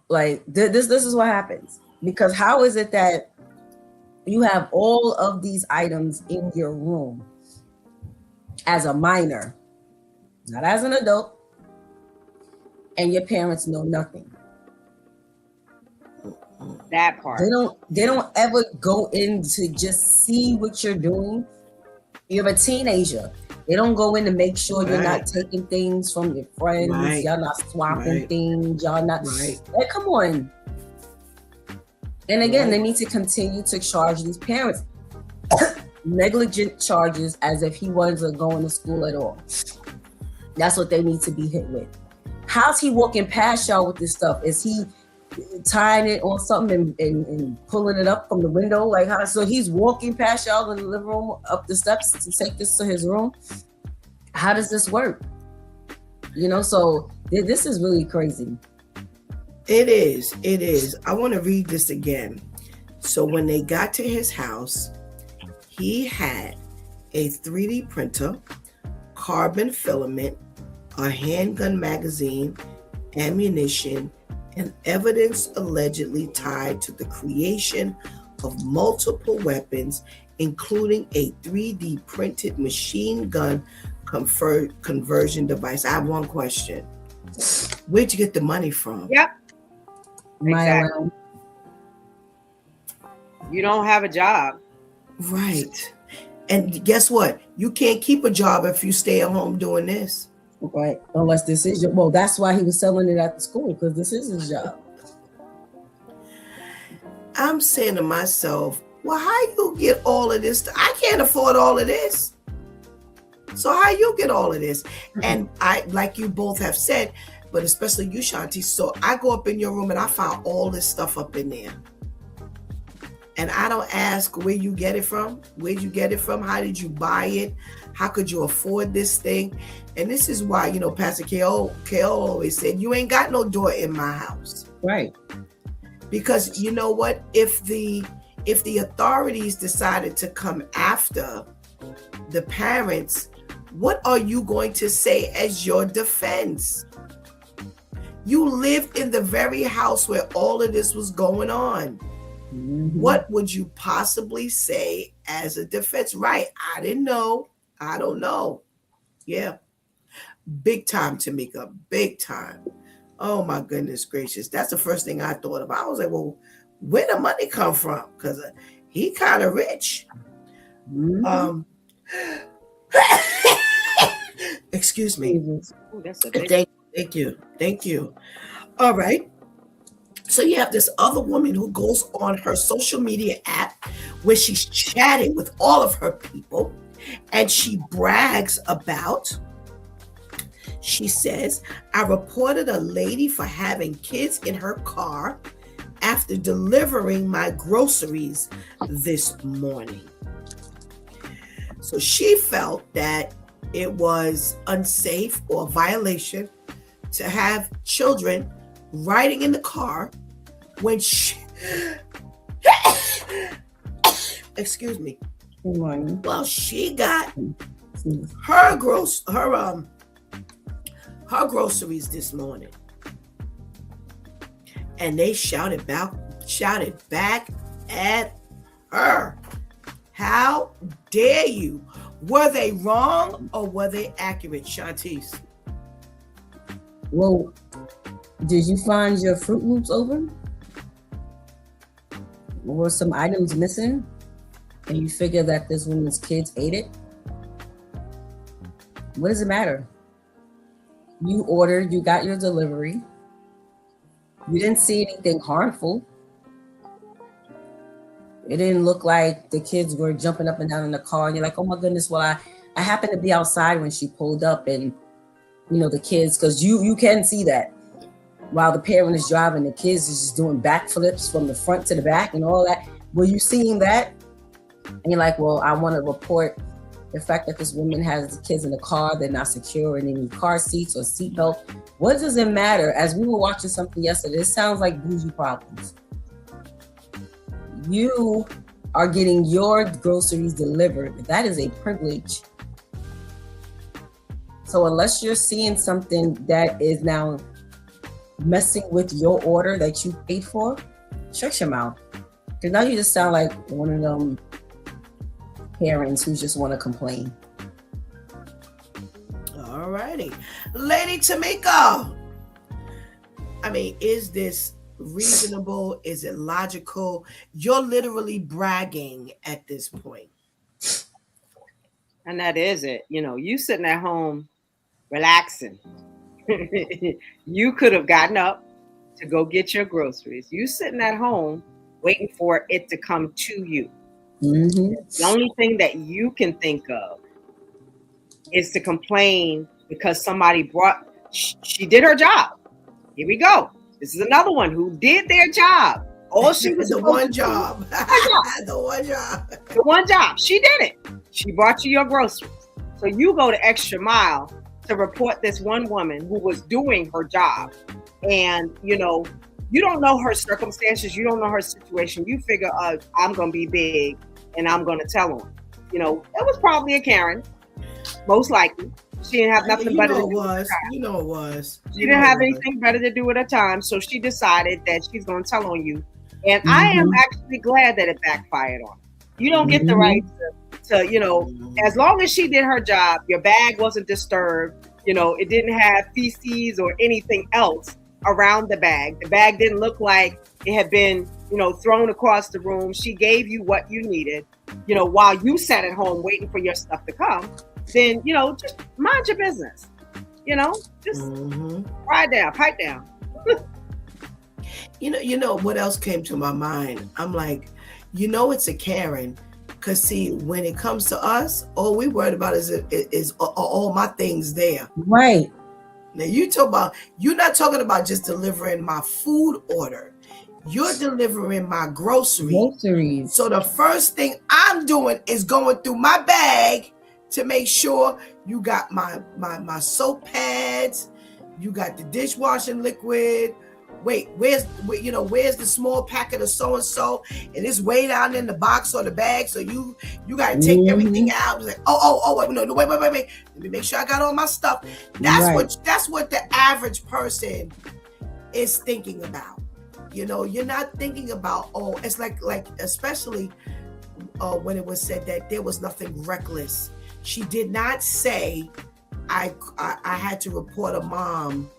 Like this is what happens. Because how is it that you have all of these items in your room as a minor, not as an adult, and your parents know nothing? That part. They don't ever go in to just see what you're doing. You're a teenager. They don't go in to make sure you're not taking things from your friends. Right. Y'all not swapping things. Y'all not. Right. Like, come on. And again, they need to continue to charge these parents negligent charges as if he wasn't going to school at all. That's what they need to be hit with. How's he walking past y'all with this stuff? Is he tying it on something and pulling it up from the window? Like how? So he's walking past y'all in the living room up the steps to take this to his room. How does this work? So this is really crazy. It is. I want to read this again. So when they got to his house, he had a 3D printer, carbon filament, a handgun magazine, ammunition, and evidence allegedly tied to the creation of multiple weapons, including a 3D printed machine gun conversion device. I have one question. Where'd you get the money from? Yep. Exactly. You don't have a job. Right. And guess what? You can't keep a job if you stay at home doing this. Right. Unless this is your, that's why he was selling it at the school, because this is his job. I'm saying to myself, well, how you get all of this? I can't afford all of this. So how you get all of this? And I, like you both have said, but especially you, Shanti. So I go up in your room and I found all this stuff up in there. And I don't ask where you get it from. Where'd you get it from? How did you buy it? How could you afford this thing? And this is why, Pastor K.O. always said, you ain't got no door in my house. Right. Because you know what? If the authorities decided to come after the parents, what are you going to say as your defense? You lived in the very house where all of this was going on. Mm-hmm. What would you possibly say as a defense? Right. I didn't know. I don't know. Yeah. Big time, Tamika. Big time. Oh my goodness gracious. That's the first thing I thought about. I was like, well, where the money come from? Because he kind of rich. Mhm. Excuse me. Ooh, that's a big Thank you. All right. So you have this other woman who goes on her social media app where she's chatting with all of her people, and she brags about, she says, I reported a lady for having kids in her car after delivering my groceries this morning. So she felt that it was unsafe or a violation to have children riding in the car when she excuse me. Well, she got her groceries this morning, and they shouted back at her. How dare you? Were they wrong or were they accurate, Shantice? Well, did you find your Fruit Loops open? Were some items missing? And you figure that this woman's kids ate it? What does it matter? You ordered, you got your delivery. You didn't see anything harmful. It didn't look like the kids were jumping up and down in the car and you're like, oh my goodness, well, I happened to be outside when she pulled up, and the kids, because you can see that while the parent is driving, the kids is just doing backflips from the front to the back and all that. Were you seeing that? And you're like, well, I want to report the fact that this woman has the kids in the car, they're not secure in any car seats or seatbelt. What does it matter? As we were watching something yesterday, it sounds like bougie problems. You are getting your groceries delivered. That is a privilege. So unless you're seeing something that is now messing with your order that you paid for, shut your mouth. Because now you just sound like one of them parents who just want to complain. All righty. Lady Tamika, I mean, is this reasonable? Is it logical? You're literally bragging at this point. And that is it. You sitting at home relaxing. You could have gotten up to go get your groceries. You sitting at home waiting for it to come to you. Mm-hmm. The only thing that you can think of is to complain because somebody she did her job. Here we go. This is another one who did their job. All she was the one job. The one job. She did it. She brought you your groceries. So you go the extra mile to report this one woman who was doing her job. And, you don't know her circumstances. You don't know her situation. You figure, I'm going to be big and I'm going to tell on. It was probably a Karen, most likely. She didn't have nothing better to do. It was. She didn't have anything better to do at the time. So she decided that she's going to tell on you. And I am actually glad that it backfired on her. You don't get the right to, as long as she did her job, your bag wasn't disturbed. It didn't have feces or anything else around the bag. The bag didn't look like it had been, thrown across the room. She gave you what you needed, while you sat at home waiting for your stuff to come. Then, just mind your business. Just pipe down. What else came to my mind? I'm like, it's a Karen. Because see, when it comes to us, all we worried about is all my things there. Right. Now you're not talking about just delivering my food order. You're delivering my groceries. So the first thing I'm doing is going through my bag to make sure you got my soap pads, you got the dishwashing liquid. Wait, where's the small packet of so and so, and it's way down in the box or the bag, so you gotta take everything out. It's like, wait, let me make sure I got all my stuff. That's what the average person is thinking about. You're not thinking about it's like especially when it was said that there was nothing reckless. She did not say I had to report a mom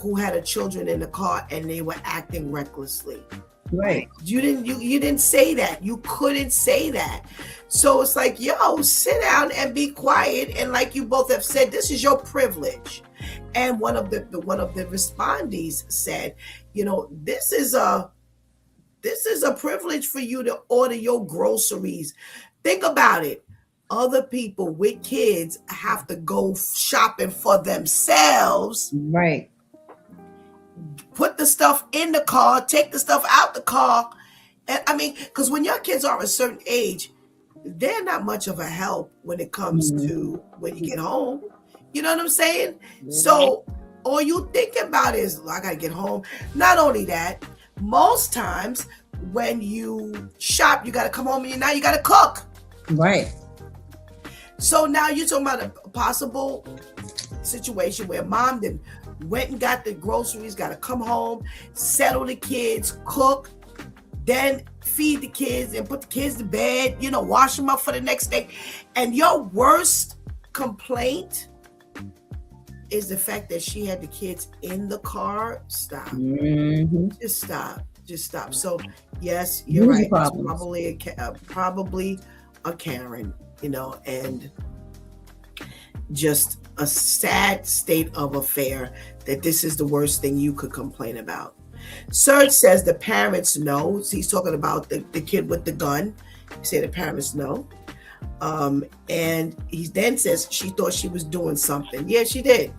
who had a children in the car and they were acting recklessly. Right. You didn't say that. You couldn't say that. So it's like, yo, sit down and be quiet. And like you both have said, this is your privilege. And one of the respondees said, this is a privilege for you to order your groceries. Think about it. Other people with kids have to go shopping for themselves. Right. Put the stuff in the car, take the stuff out the car. And I mean, because when your kids are a certain age, they're not much of a help when it comes to when you get home. You know what I'm saying? Mm-hmm. So all you think about is, I got to get home. Not only that, most times when you shop, you got to come home and now you got to cook. Right. So now you're talking about a possible situation where mom then went and got the groceries, got to come home, settle the kids, cook, then feed the kids and put the kids to bed, wash them up for the next day. And your worst complaint is the fact that she had the kids in the car. Stop. Mm-hmm. Just stop. So yes, you're right. It's probably a Karen, and just a sad state of affair that this is the worst thing you could complain about. Serge says the parents know. He's talking about the kid with the gun. He said the parents know. And he then says she thought she was doing something. Yeah, she did.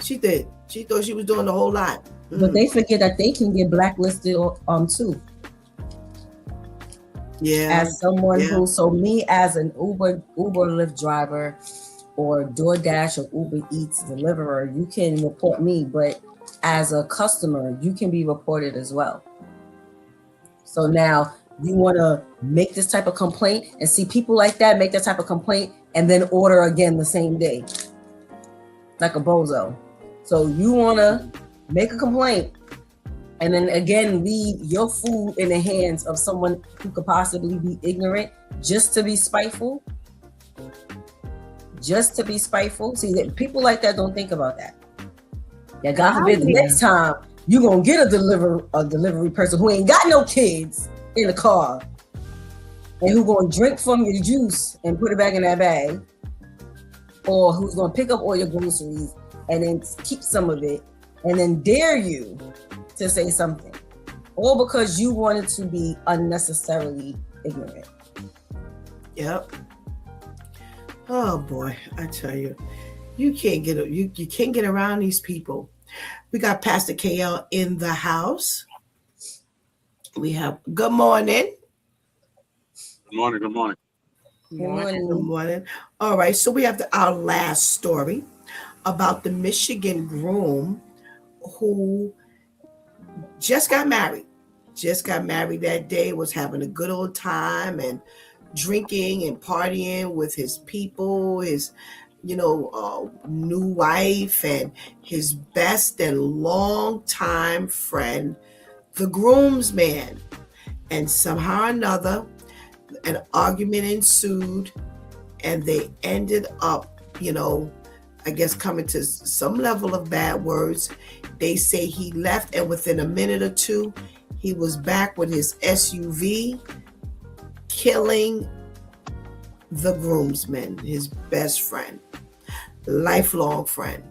She thought she was doing a whole lot. But they forget that they can get blacklisted too. Yeah. As someone me as an Uber Lyft driver or DoorDash or Uber Eats deliverer, you can report me, but as a customer, you can be reported as well. So now you want to make this type of complaint and see people like that make that type of complaint and then order again the same day, like a bozo. So you want to make a complaint and then again leave your food in the hands of someone who could possibly be ignorant just to be spiteful. See, that people like that don't think about that. Yeah, God forbid the next time you're gonna get a delivery person who ain't got no kids in the car and who gonna drink from your juice and put it back in that bag, or who's gonna pick up all your groceries and then keep some of it and then dare you to say something, all because you wanted to be unnecessarily ignorant. Yep. Oh boy, I tell you, you can't get around these people. We got Pastor KL in the house. We have good morning. Good morning. Good morning. All right, so we have our last story about the Michigan groom who just got married that day, was having a good old time and drinking and partying with his people, his new wife and his best and long time friend, the groomsman. And somehow or another, an argument ensued and they ended up, I guess coming to some level of bad words. They say he left and within a minute or two, he was back with his SUV, killing the groomsman, his best friend, lifelong friend.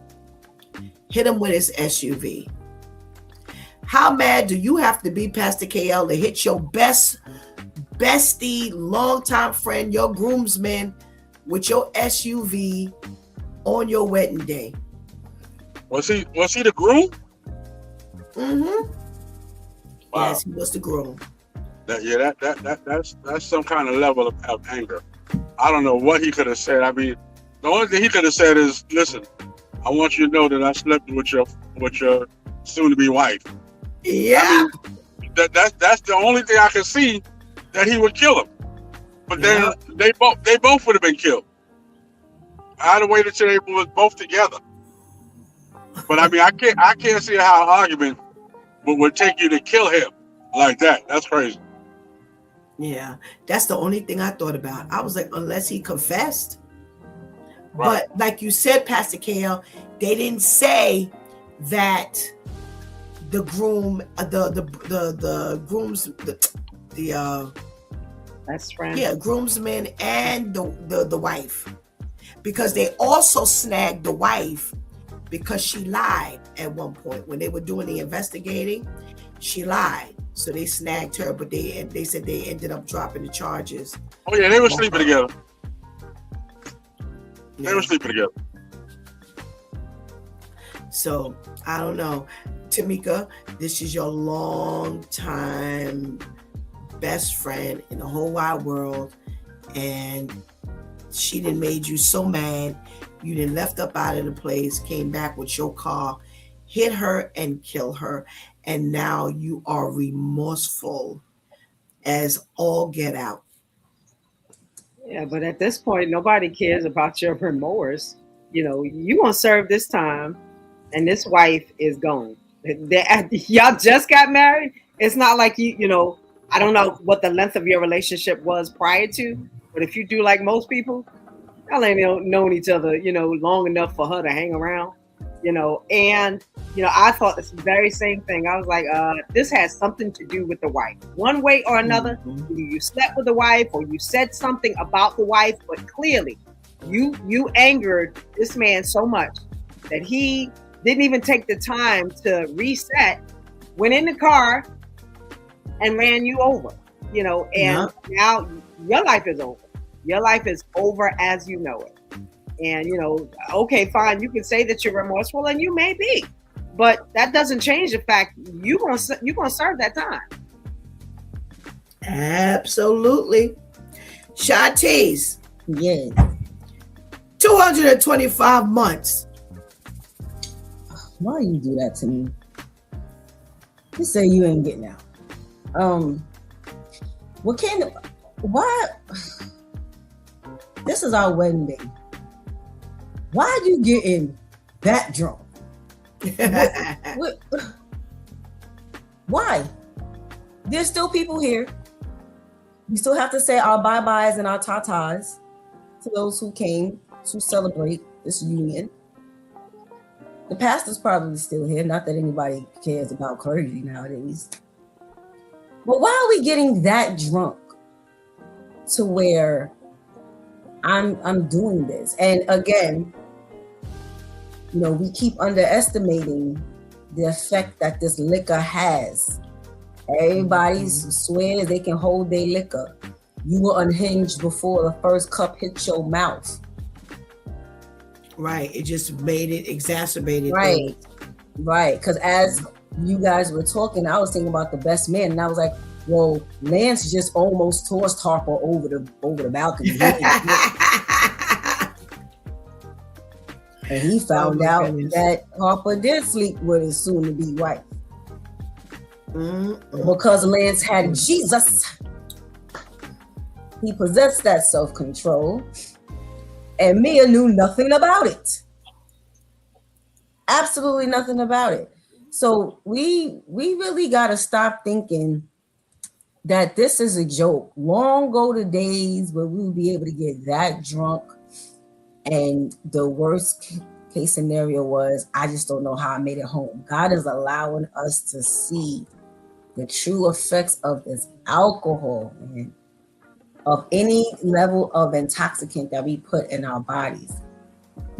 Hit him with his SUV. How mad do you have to be, Pastor KL, to hit your bestie, longtime friend, your groomsman, with your SUV on your wedding day? Was he the groom? Mm-hmm. Wow. Yes, he was the groom. That's some kind of level of anger. I don't know what he could have said. I mean, the only thing he could have said is, "Listen, I want you to know that I slept with your soon-to-be wife." Yeah. I mean, that's the only thing I can see that he would kill him. But then they both would have been killed. I'd have waited till they were both together. But I mean, I can't see how an argument would take you to kill him like that. That's crazy. Yeah, that's the only thing I thought about. I was like, unless he confessed. Right. But like you said, Pastor KL, they didn't say that the groom, the grooms, the best friend. Yeah, groomsman and the wife, because they also snagged the wife because she lied at one point when they were doing the investigating. She lied, so they snagged her, but they said they ended up dropping the charges. Oh yeah, they were sleeping together. They were sleeping together. So I don't know, Tamika, this is your long time best friend in the whole wide world, and she done made you so mad. You done left up out of the place, came back with your car, hit her and kill her, and now you are remorseful as all get out. Yeah, but at this point, nobody cares about your remorse. You know, you gonna serve this time, and this wife is gone. Y'all just got married. It's not like you know. I don't know what the length of your relationship was prior to, but if you do like most people, y'all ain't known each other, you know, long enough for her to hang around, you know. And you know, I thought this very same thing. I was like, this has something to do with the wife, one way or another. Either you slept with the wife or you said something about the wife, but clearly, you angered this man so much that he didn't even take the time to reset, went in the car and ran you over, you know, and now your life is over. Your life is over as you know it. And, you know, okay, fine, you can say that you're remorseful, and you may be, but that doesn't change the fact you're gonna serve that time. Absolutely. Shawtees. Yeah. 225 months. Why you do that to me? You say you ain't getting out. Why? This is our wedding day. Why are you getting that drunk? Why? There's still people here. We still have to say our bye-byes and our tatas to those who came to celebrate this union. The pastor's probably still here. Not that anybody cares about clergy nowadays. But why are we getting that drunk to where I'm doing this? And again, you know, we keep underestimating the effect that this liquor has. Everybody swears they can hold their liquor. You were unhinged before the first cup hit your mouth. Right. It just made it exacerbated. Right. Right. Because as you guys were talking, I was thinking about the best man, and I was like, well, Lance just almost tossed Harper over the balcony. And he found out that Harper did sleep with his soon-to-be wife. Because Lance had Jesus. He possessed that self-control. And Mia knew nothing about it. Absolutely nothing about it. So we really got to stop thinking that this is a joke. Long go the days where we would be able to get that drunk. And the worst case scenario was, I just don't know how I made it home. God is allowing us to see the true effects of this alcohol, man, of any level of intoxicant that we put in our bodies.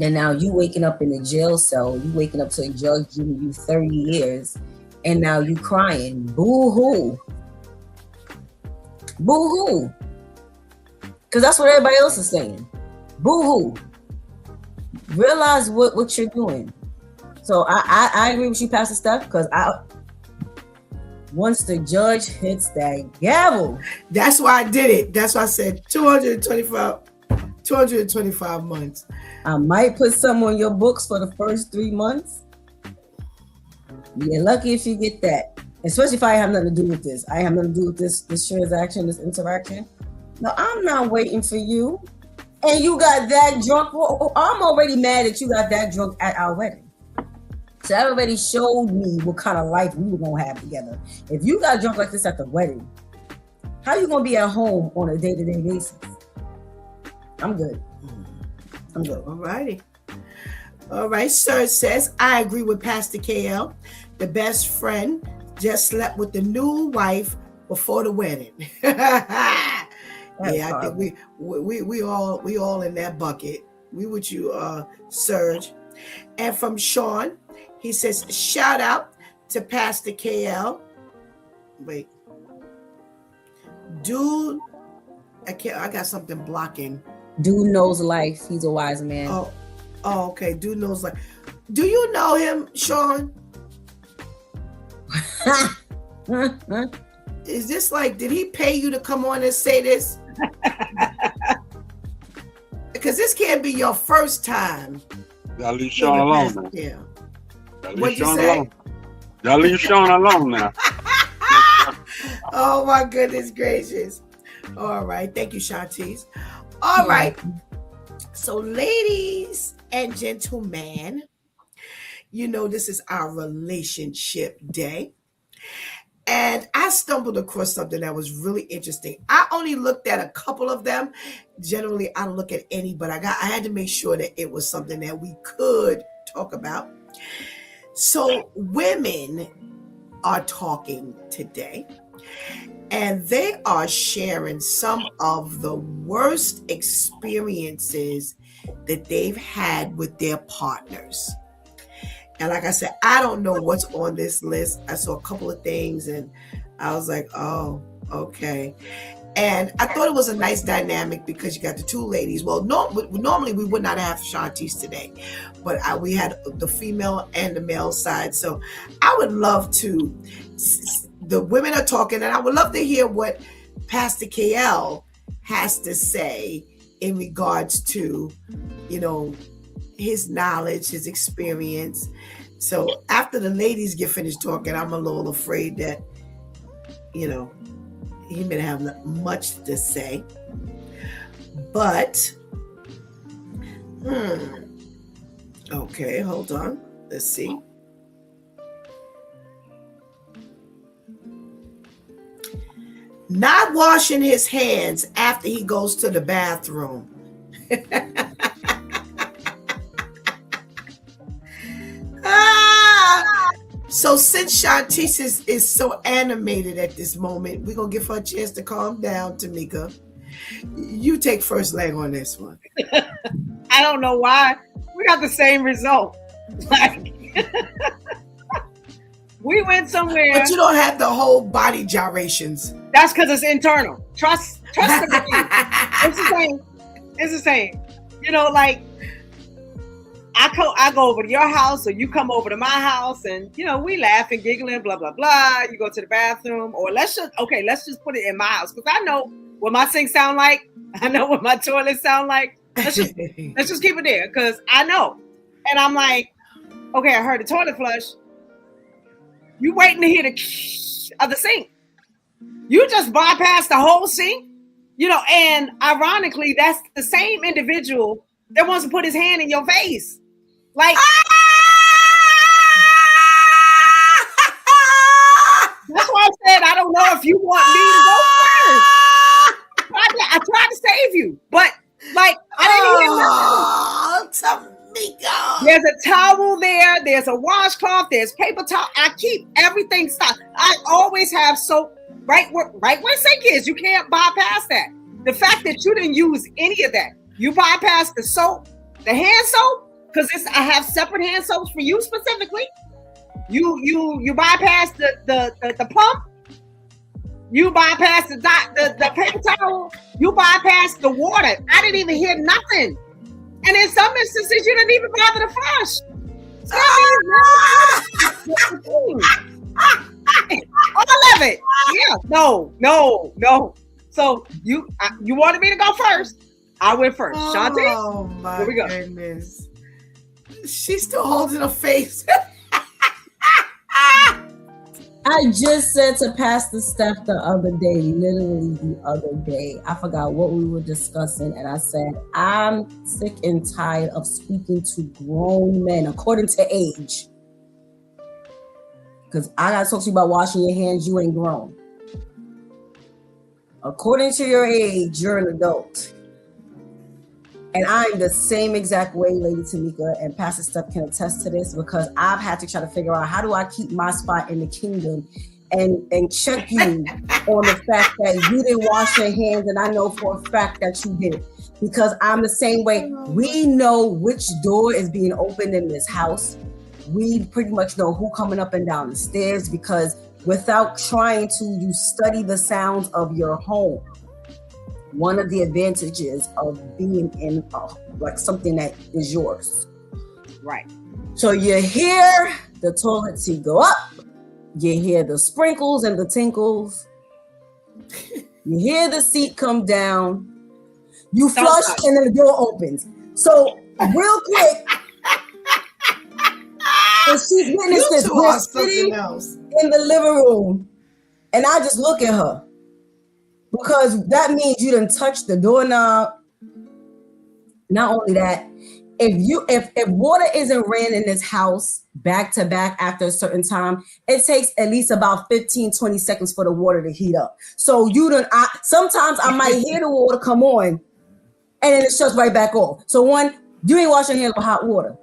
And now you waking up in a jail cell, you waking up to a judge giving you 30 years, and now you crying, boo-hoo. Boo-hoo. Because that's what everybody else is saying. Boo-hoo. Realize what you're doing. So I agree with you, Pastor Steph, because once the judge hits that gavel. That's why I did it. That's why I said 225 months. I might put some on your books for the first 3 months. You're lucky if you get that. Especially if I have nothing to do with this. I have nothing to do with this transaction, this interaction. No, I'm not waiting for you. And you got that drunk. Well, I'm already mad that you got that drunk at our wedding. So that already showed me what kind of life we were going to have together. If you got drunk like this at the wedding, how you going to be at home on a day-to-day basis? I'm good. All righty. All right, Sir says, I agree with Pastor KL. the best friend just slept with the new wife before the wedding. Yeah, I think we all in that bucket. We with you, Serge. And from Sean, he says, shout out to Pastor KL. Wait. Dude, I got something blocking. Dude knows life. He's a wise man. Oh, okay. Dude knows life. Do you know him, Sean? Is this like, did he pay you to come on and say this? Because this can't be your first time. Y'all leave Sean alone now. Yeah. What'd you say? Y'all leave Sean alone now. Oh my goodness gracious. All right. Thank you, Shantice. All right. So ladies and gentlemen, you know, this is our relationship day. And I stumbled across something that was really interesting. I only looked at a couple of them. Generally, I don't look at any, but I had to make sure that it was something that we could talk about. So women are talking today, and they are sharing some of the worst experiences that they've had with their partners. And like I said, I don't know what's on this list. I saw a couple of things and I was like, oh, okay. And I thought it was a nice dynamic because you got the two ladies. Well, normally we would not have Shantice today, but we had the female and the male side. So I would love to, the women are talking, and I would love to hear what Pastor KL has to say in regards to, you know, his knowledge, his experience. So after the ladies get finished talking, I'm a little afraid that, you know, he may have much to say. But, okay, hold on. Let's see. Not washing his hands after he goes to the bathroom. So since Shantice is so animated at this moment, we're going to give her a chance to calm down, Tamika. You take first leg on this one. I don't know why. We got the same result. Like, we went somewhere. But you don't have the whole body gyrations. That's because it's internal. Trust the me. It's the same. You know, like, I go over to your house or you come over to my house and, you know, we laugh and giggling, blah, blah, blah. You go to the bathroom or let's just put it in my house. Because I know what my sink sound like. I know what my toilet sound like. Let's just keep it there because I know. And I'm like, okay, I heard the toilet flush. You waiting to hear the of the sink. You just bypass the whole sink, you know, and ironically, that's the same individual that wants to put his hand in your face. Like, that's why I said, I don't know if you want me to go first. I tried to save you, but like, I didn't hear nothing. Tamika. There's a towel there. There's a washcloth. There's paper towel. I keep everything stocked. I always have soap right where sink is. You can't bypass that. The fact that you didn't use any of that, you bypassed the soap, the hand soap, because I have separate hand soaps for you specifically. You bypass the pump. You bypass the paper towel. You bypass the water. I didn't even hear nothing. And in some instances, you didn't even bother to flush. All of it. Yeah. No. So you wanted me to go first. I went first. Shanti? Oh my goodness. She's still holding her face. I just said to Pastor Steph the other day, literally the other day, I forgot what we were discussing, and I said, I'm sick and tired of speaking to grown men according to age. Because I got to talk to you about washing your hands, you ain't grown. According to your age, you're an adult. And I'm the same exact way, Lady Tamika, and Pastor Steph can attest to this, because I've had to try to figure out how do I keep my spot in the kingdom and check you on the fact that you didn't wash your hands, and I know for a fact that you did. Because I'm the same way. We know which door is being opened in this house. We pretty much know who coming up and down the stairs, because without trying to, you study the sounds of your home. One of the advantages of being in like something that is yours. Right. So you hear the toilet seat go up. You hear the sprinkles and the tinkles. You hear the seat come down. You flush and then the door opens. So real quick, and she's witnessed this. We're sitting in the living room, and I just look at her, because that means you done touched the doorknob. Not only that, if water isn't ran in this house back to back after a certain time, it takes at least about 15-20 seconds for the water to heat up. So sometimes I might hear the water come on, and then it shuts right back off. So one, you ain't washing your hands with hot water.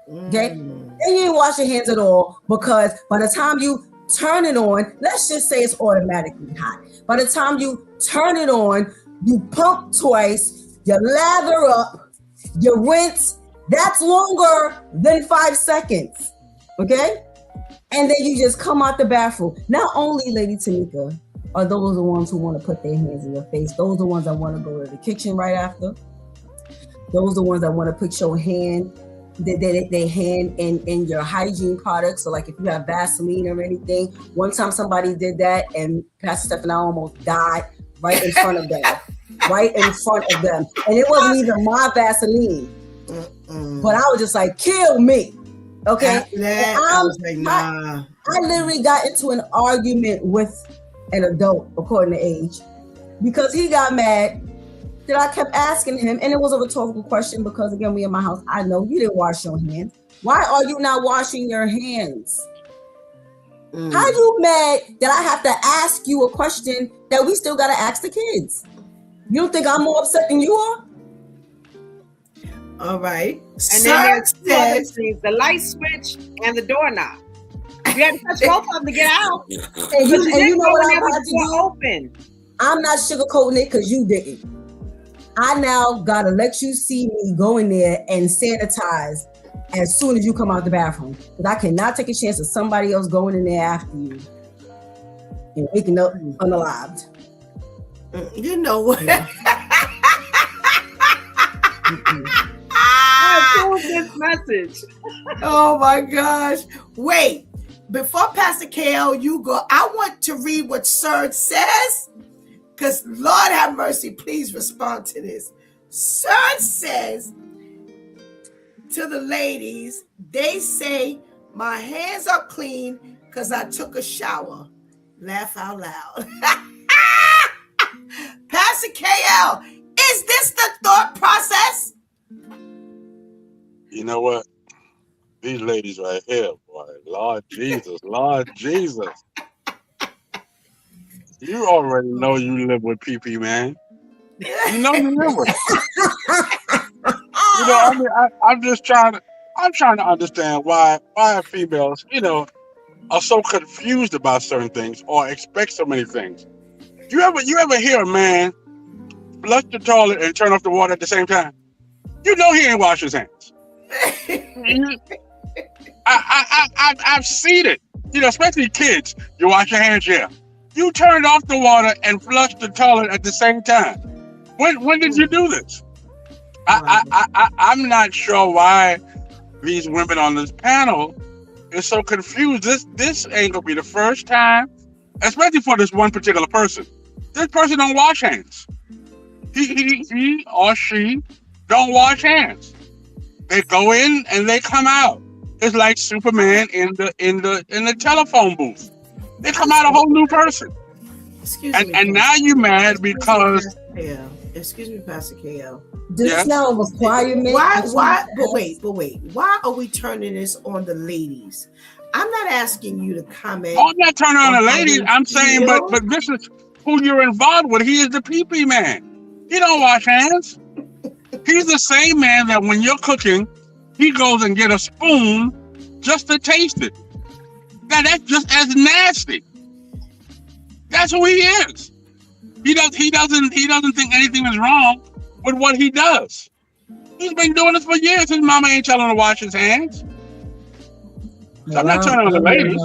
Okay? And you ain't wash your hands at all, because by the time you turn it on, let's just say it's automatically hot. By the time you turn it on, you pump twice, you lather up, you rinse. That's longer than 5 seconds. Okay? And then you just come out the bathroom. Not only, Lady Tamika, are those the ones who want to put their hands in your face. Those are the ones that want to go to the kitchen right after. Those are the ones that want to put your hand, they hand in your hygiene products. So like if you have Vaseline or anything. One time somebody did that, and Pastor Steph and I almost died right in front of them. Right in front of them. And it wasn't even my Vaseline. But I was just like, kill me. Okay? I was like, nah. I literally got into an argument with an adult, according to age, because he got mad that I kept asking him, and it was a rhetorical question, because again, we in my house. I know you didn't wash your hands. Why are you not washing your hands? How you mad that I have to ask you a question that we still got to ask the kids? You don't think I'm more upset than you are? All right. And then there's two other things, the light switch and the doorknob. You had to touch both of them to get out. And you know what I'm about to do? Open. I'm not sugarcoating it, because you didn't. I now gotta let you see me go in there and sanitize as soon as you come out the bathroom. Because I cannot take a chance of somebody else going in there after you and waking up unalived. You know what? This message. Oh my gosh. Wait, before Pastor KL, you go, I want to read what Serge says, because Lord have mercy, please respond to this. Serge says to the ladies, they say, my hands are clean because I took a shower. Laugh out loud. Pastor KL, is this the thought process? You know what? These ladies right here, boy. Lord Jesus, Lord Jesus. You already know you live with PP, man. You know you live with it. You know, I mean, I'm trying to understand why females, are so confused about certain things or expect so many things. You ever hear a man flush the toilet and turn off the water at the same time? You know he ain't wash his hands. I've seen it. Especially kids. You wash your hands, yeah. You turned off the water and flushed the toilet at the same time. When did you do this? I'm not sure why these women on this panel is so confused. This ain't gonna be the first time, especially for this one particular person. This person don't wash hands. He or she don't wash hands. They go in and they come out. It's like Superman in the telephone booth. They come out a whole new person. Excuse me. And now you mad because. Excuse me, Pastor KL. This now a requirement. Why? But wait. Why are we turning this on the ladies? I'm not asking you to comment. I'm not turning on the ladies. I'm saying, but this is who you're involved with. He is the PP man. He don't wash hands. He's the same man that when you're cooking, he goes and get a spoon just to taste it. That's just as nasty. That's who he is. He doesn't think anything is wrong with what he does. He's been doing this for years. His mama ain't telling him to wash his hands. So I'm not turning on the ladies.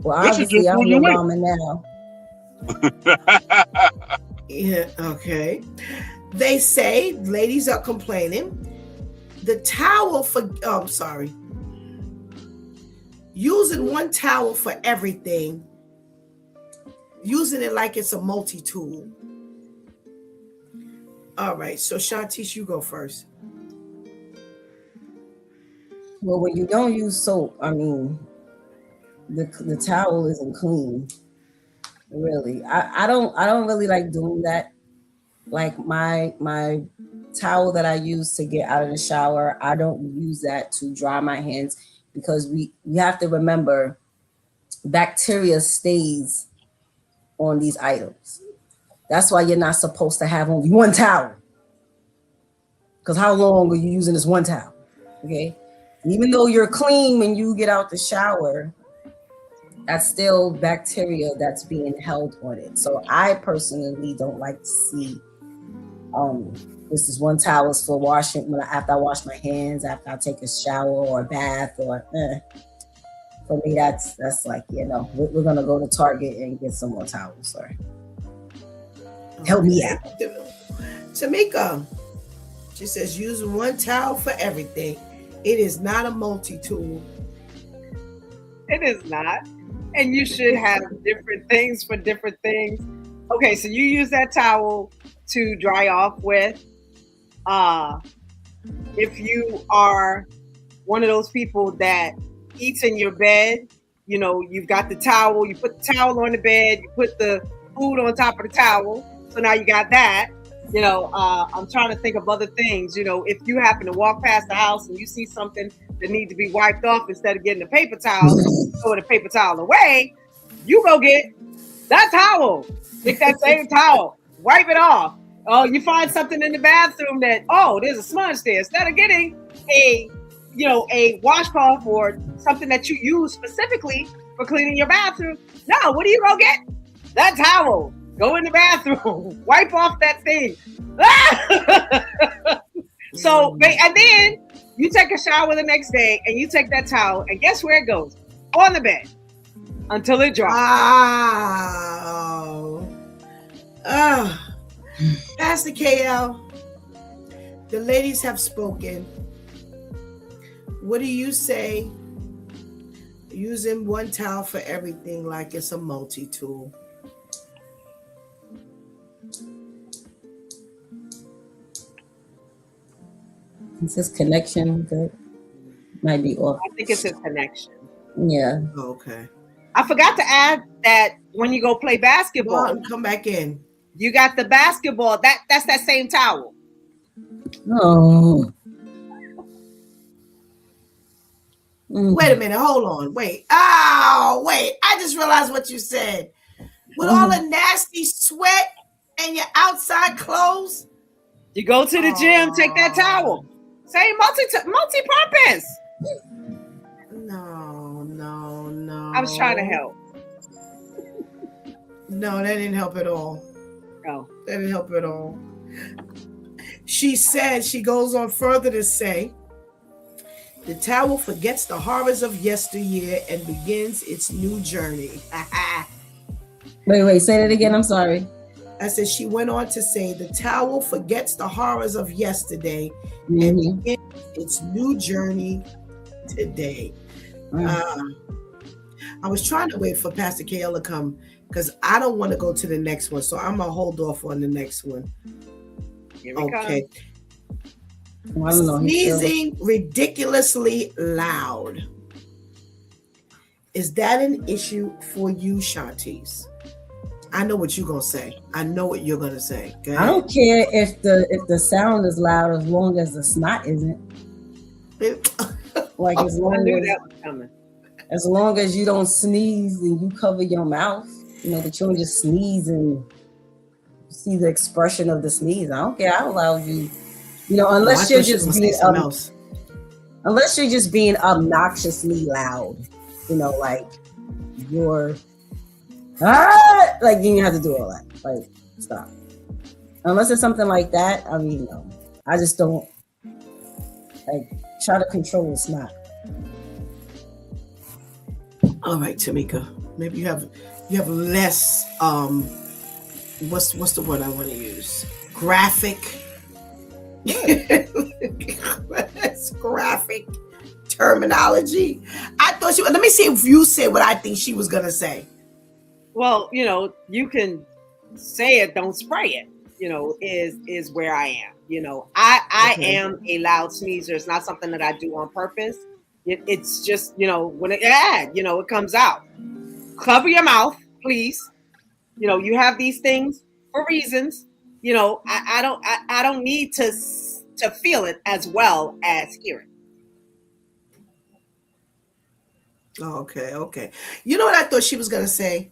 Well, obviously, I'm your mama now. Yeah, okay. They say, ladies are complaining, the towel for, oh, I'm sorry. Using one towel for everything, using it like it's a multi-tool. All right, so Shantice, you go first. Well, when you don't use soap, I mean, the towel isn't clean. Really, I don't really like doing that. Like my towel that I use to get out of the shower, I don't use that to dry my hands because we have to remember bacteria stays on these items. That's why you're not supposed to have only one towel. Because how long are you using this one towel? Okay. Even though you're clean when you get out the shower, that's still bacteria that's being held on it. So I personally don't like to see this is one towel is for washing after I wash my hands, after I take a shower or a bath or for me that's like, we're gonna go to Target and get some more towels. Sorry. Help me out. Tamika, she says using one towel for everything. It is not a multi-tool. It is not. And you should have different things for different things. Okay, so you use that towel to dry off with. If you are one of those people that eats in your bed, you've got the towel, you put the towel on the bed, you put the food on top of the towel. So now you got that. I'm trying to think of other things. If you happen to walk past the house and you see something that needs to be wiped off, instead of getting a paper towel, throw the paper towel away, you go get that towel. Take that same towel, wipe it off. Oh, you find something in the bathroom that, there's a smudge there. Instead of getting a washcloth or something that you use specifically for cleaning your bathroom, no, what do you go get? That towel. Go in the bathroom, wipe off that thing. So, and then you take a shower the next day and you take that towel and guess where it goes? On the bed until it dries. Oh. Pastor KL, the ladies have spoken. What do you say? Using one towel for everything like it's a multi-tool. Is this connection good? Might be off. I think it's a connection. Yeah. Okay. I forgot to add that when you go play basketball, Go out and come back in. You got the basketball. That's that same towel. Oh. Wait a minute. Hold on. Wait. Oh, wait. I just realized what you said. With all the nasty sweat and your outside clothes. You go to the gym, take that towel. Same multi-purpose. No. I was trying to help. No, that didn't help at all. No. That didn't help at all. She said, she goes on further to say, the towel forgets the horrors of yesteryear and begins its new journey. Wait, say that again. I'm sorry. I said, she went on to say, the towel forgets the horrors of yesterday and begins its new journey today. I was trying to wait for Pastor KL to come because I don't want to go to the next one. So I'm going to hold off on the next one. Okay. Sneezing ridiculously loud. Is that an issue for you, Shantice? I know what you're gonna say. I know what you're gonna say. I don't care if the sound is loud as long as the snot isn't. Like as long as you don't sneeze and you cover your mouth, that you don't just sneeze and see the expression of the sneeze. I don't care how loud you You know, unless you're just being unless you're just being obnoxiously loud. You know, like you're like you have to do all that. Like, stop. Unless it's something like that, I mean, no. I just don't like try to control the snot. All right, Tamika. Maybe you have less what's the word I want to use? Graphic. Less graphic terminology. I thought she. Let me see if you said what I think she was gonna say. Well, you know, you can say it, don't spray it. You know, is where I am. You know, I am a loud sneezer. It's not something that I do on purpose. It's just, you know, when it comes out. Cover your mouth, please. You know, you have these things for reasons. You know, I don't need to feel it as well as hear it. Okay. You know what I thought she was gonna say?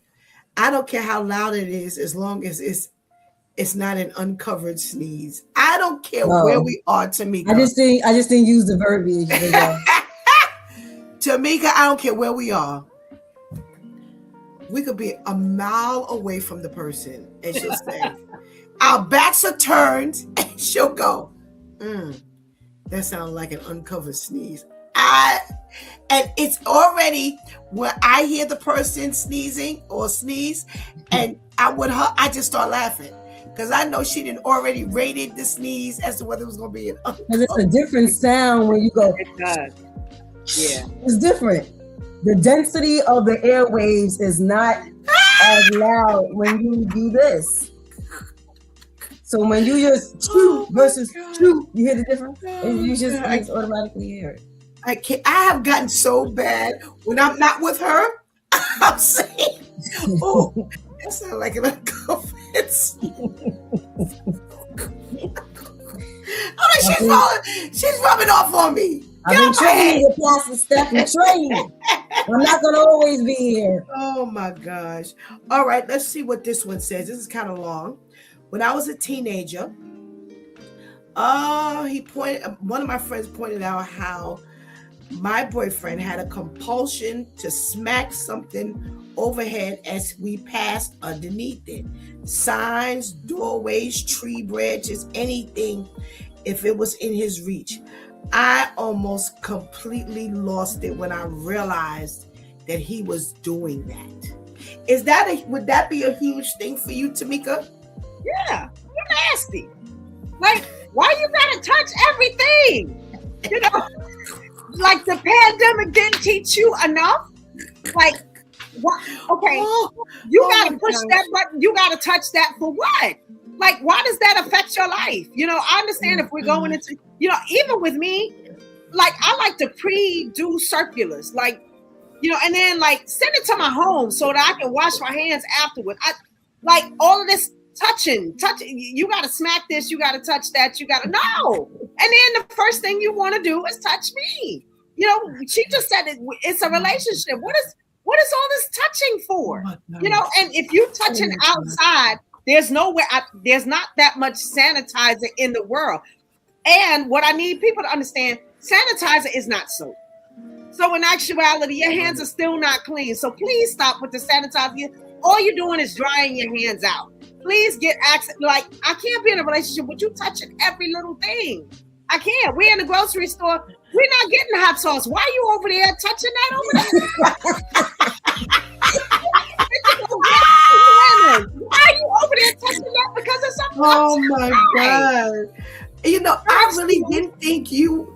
I don't care how loud it is, as long as it's not an uncovered sneeze. I don't care where we are, Tamika. I just didn't use the verbiage. Tamika, I don't care where we are. We could be a mile away from the person, and she'll say, "Our backs are turned," and she'll go, "That sounds like an uncovered sneeze." And it's already when I hear the person sneezing or sneeze, and I just start laughing because I know she didn't already rated the sneeze as to whether it was going to be an uncovered. Because it's a different sound when you go. It does. Yeah, it's different. The density of the airwaves is not as loud when you do this. So when you just chew versus chew, you hear the difference? You just automatically hear it. I have gotten so bad when I'm not with her. I'm saying, "Oh, that sounds like an uncovered sneeze." She's rubbing off on me. I've been training with Pastor Steph and training. I'm not going to always be here. Oh my gosh. All right, let's see what this one says. This is kind of long. When I was a teenager, one of my friends pointed out how my boyfriend had a compulsion to smack something overhead as we passed underneath it. Signs, doorways, tree branches, anything, if it was in his reach. I almost completely lost it when I realized that he was doing that. Would that be a huge thing for you, Tamika? Yeah, you're nasty. Like, why you gotta touch everything? You know, like the pandemic didn't teach you enough. Like, what? Okay, you gotta push that button. You gotta touch that for what? Like, why does that affect your life? You know, I understand if we're going into, you know, even with me, like, I like to pre-do circulars, like, you know, and then like send it to my home so that I can wash my hands afterward. Like all of this touching, you got to smack this, you got to touch that, you got to no. And then the first thing you want to do is touch me. You know, she just said it's a relationship. What is all this touching for? You know, and if you touching outside, there's nowhere, there's not that much sanitizer in the world. And what I need people to understand, sanitizer is not soap. So in actuality, your hands are still not clean. So please stop with the sanitizer. All you're doing is drying your hands out. Please get access. Like, I can't be in a relationship with you touching every little thing. I can't. We're in the grocery store. We're not getting hot sauce. Why are you over there touching that over there? Why are you over there touching that? Because it's something. Oh my God. You know, I really didn't think you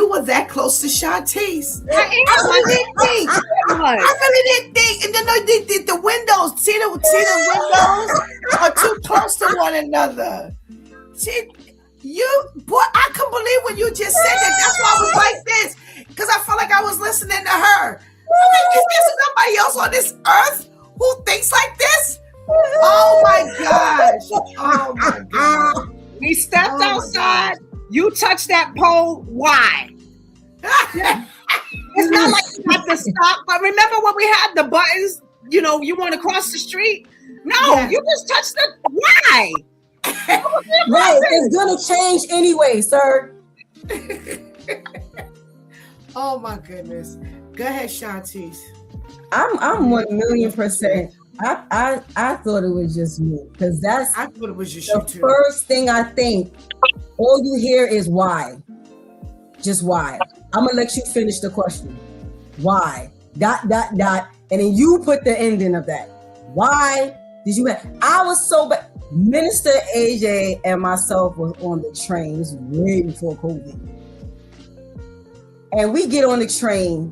were that close to Shantae's. I really didn't think. And then the windows, see the windows are too close to one another. I couldn't believe when you just said that. That's why I was like this, because I felt like I was listening to her. I'm like, is there somebody else on this earth who thinks like this? Oh my gosh. Oh my God. We stepped outside. You touched that pole. Why? It's not like you have to stop. But remember when we had the buttons, you know, you want to cross the street? No, you just touched the. Why? Right, it's gonna change anyway, sir. Oh my goodness. Go ahead, Shantice. I'm 1,000,000%. I thought it was just me because I thought it was just you the too. first thing I think. All you hear is why, just why. I'm gonna let you finish the question. Why? ... And then you put the ending of that. Why did you have? I was so bad. Minister AJ and myself was on the train. This was way before COVID. And we get on the train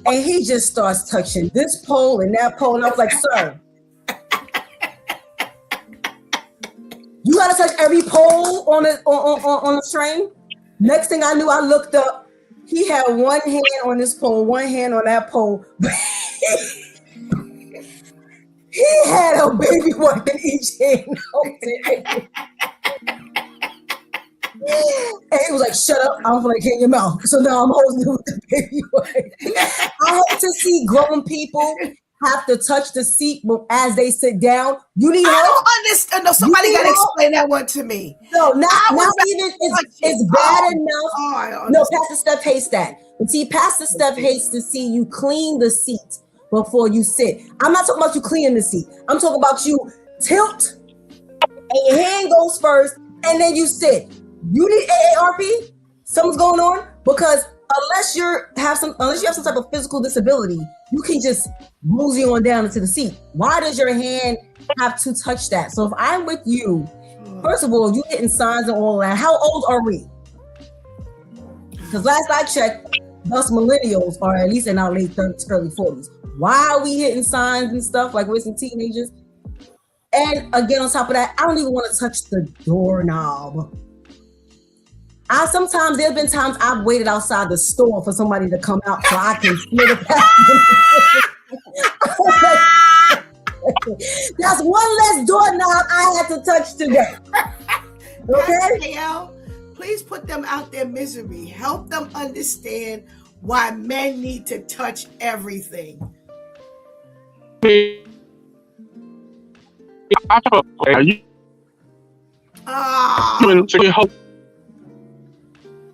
and he just starts touching this pole and that pole. And I was like, sir, you gotta touch every pole on the train. Next thing I knew, I looked up. He had one hand on this pole, one hand on that pole. He had a baby wipe in each hand. And he was like, shut up, I don't feel like hitting your mouth. So now I'm holding it with the baby wipe. I hate to see grown people have to touch the seat as they sit down. You need help? I don't understand. No, somebody got to explain that one to me. No, not even, it's bad enough. No, Pastor Steph hates that. But see, Pastor Steph hates to see you clean the seat before you sit. I'm not talking about you cleaning the seat. I'm talking about you tilt and your hand goes first and then you sit. You need AARP? Something's going on? Because unless you have some type of physical disability, you can just mosey on down into the seat. Why does your hand have to touch that? So if I'm with you, first of all, you hitting signs and all that. How old are we? Because last I checked, us millennials are at least in our late 30s, early 40s. Why are we hitting signs and stuff like we're some teenagers? And again, on top of that, I don't even want to touch the doorknob. Sometimes there's been times I've waited outside the store for somebody to come out so I can slid it past them. That's one less doorknob I had to touch today. Okay? KL, please put them out their misery. Help them understand why men need to touch everything.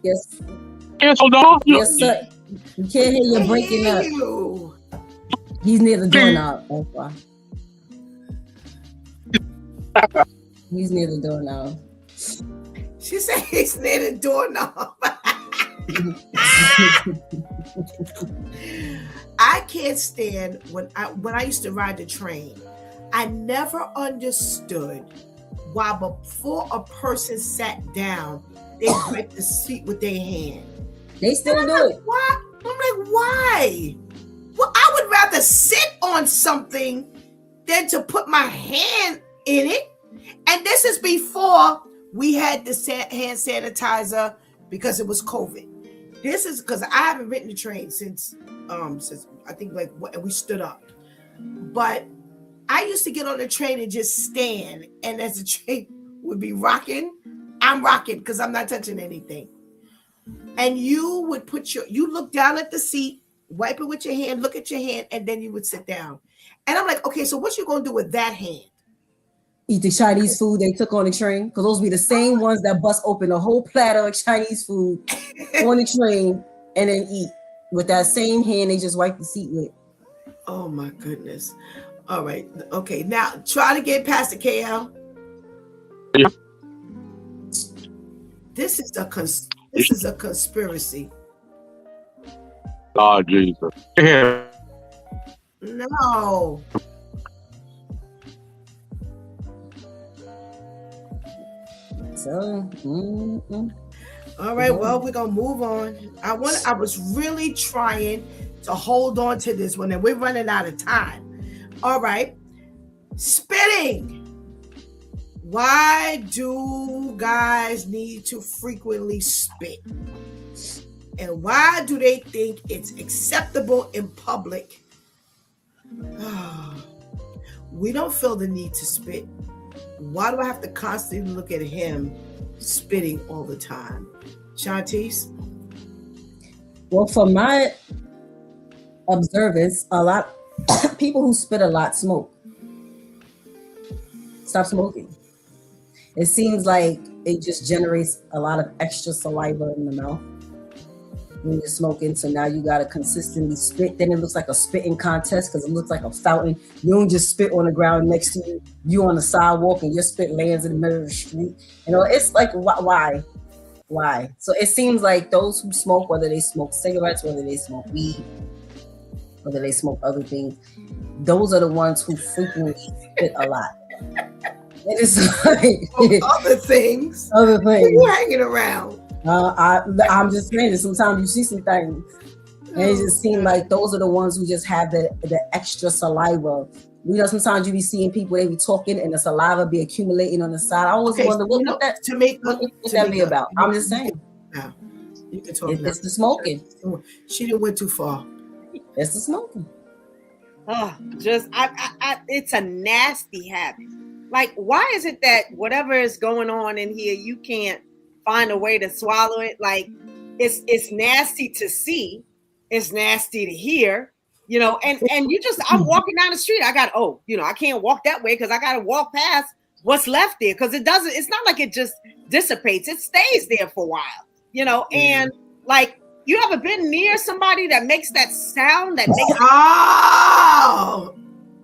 Yes. Yes, hold on. Yes, sir. You can't hear you breaking up. He's near the doorknob. That's why. He's near the doorknob. She said he's near the doorknob. I can't stand when I used to ride the train. I never understood why before a person sat down, they grip the seat with their hand. They still do it. Why? I'm like, why? Well, I would rather sit on something than to put my hand in it. And this is before we had the hand sanitizer because it was COVID. This is because I haven't ridden the train since I think we stood up. But I used to get on the train and just stand, and as the train would be rocking, I'm rocking because I'm not touching anything. And you would you look down at the seat, wipe it with your hand, look at your hand, and then you would sit down. And I'm like, okay, so what you gonna do with that hand? Eat the Chinese food they took on the train, because those be the same ones that bust open a whole platter of Chinese food on the train and then eat with that same hand they just wipe the seat with. Oh my goodness. All right. Okay. Now try to get past the KL. Yeah. This is a conspiracy. Oh, Jesus. Yeah. No. So, all right. Well, we're gonna move on. I was really trying to hold on to this one, and we're running out of time. All right. Spitting. Why do guys need to frequently spit? And why do they think it's acceptable in public? We don't feel the need to spit. Why do I have to constantly look at him spitting all the time? Shantice? Well, from my observance, a lot people who spit a lot smoke. Stop smoking. It seems like it just generates a lot of extra saliva in the mouth when you're smoking. So now you gotta consistently spit. Then it looks like a spitting contest because it looks like a fountain. You don't just spit on the ground next to you. You on the sidewalk and your spit lands in the middle of the street. You know, it's like why? So it seems like those who smoke, whether they smoke cigarettes, whether they smoke weed, whether they smoke other things, those are the ones who frequently spit a lot. It is like other things. You hanging around. I'm just saying that sometimes you see some things, and it just seems like those are the ones who just have the extra saliva. You know, sometimes you be seeing people, they be talking and the saliva be accumulating on the side. I always wonder what that be about. I'm just saying. Yeah, you can talk. It's the smoking. She didn't went too far. It's the smoking. Oh, it's a nasty habit. Like, why is it that whatever is going on in here, you can't find a way to swallow it? Like, it's nasty to see, it's nasty to hear, you know, and I'm walking down the street, I can't walk that way because I gotta walk past what's left there, because it's not like it just dissipates, it stays there for a while, you know. And like, you ever been near somebody that makes that sound that makes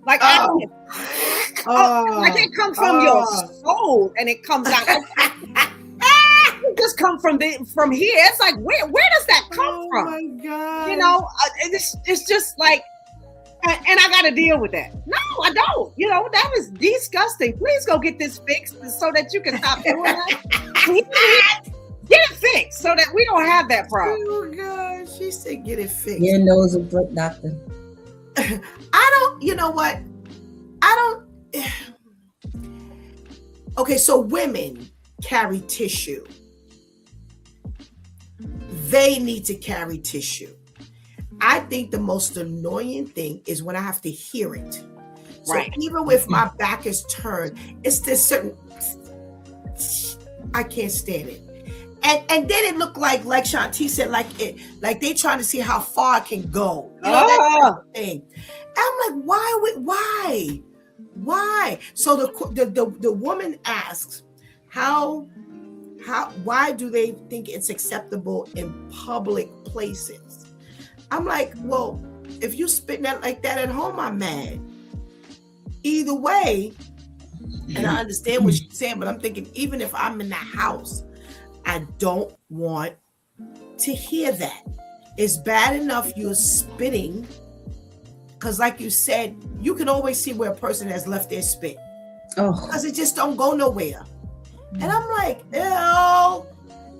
like it comes from your soul and it comes out. It just come from here. It's like, where does that come from? Oh my God! You know, it's just like, and I got to deal with that. No, I don't. You know, that is disgusting. Please go get this fixed so that you can stop doing that. Get it fixed so that we don't have that problem. Oh God, she said, "Get it fixed." Your nose will break, doctor. You know what? Okay, so women carry tissue. They need to carry tissue. I think the most annoying thing is when I have to hear it. So even if my back is turned, it's this certain, I can't stand it. And then it looked like Shanti said, like they trying to see how far it can go. You know, that kind of thing. And I'm like, why? So the woman asks, why do they think it's acceptable in public places? I'm like, well, if you spitting that like that at home, I'm mad. Either way, and I understand what she's saying, but I'm thinking, even if I'm in the house, I don't want to hear that. It's bad enough you're spitting, because like you said, you can always see where a person has left their spit. Because it just don't go nowhere. And I'm like, ew.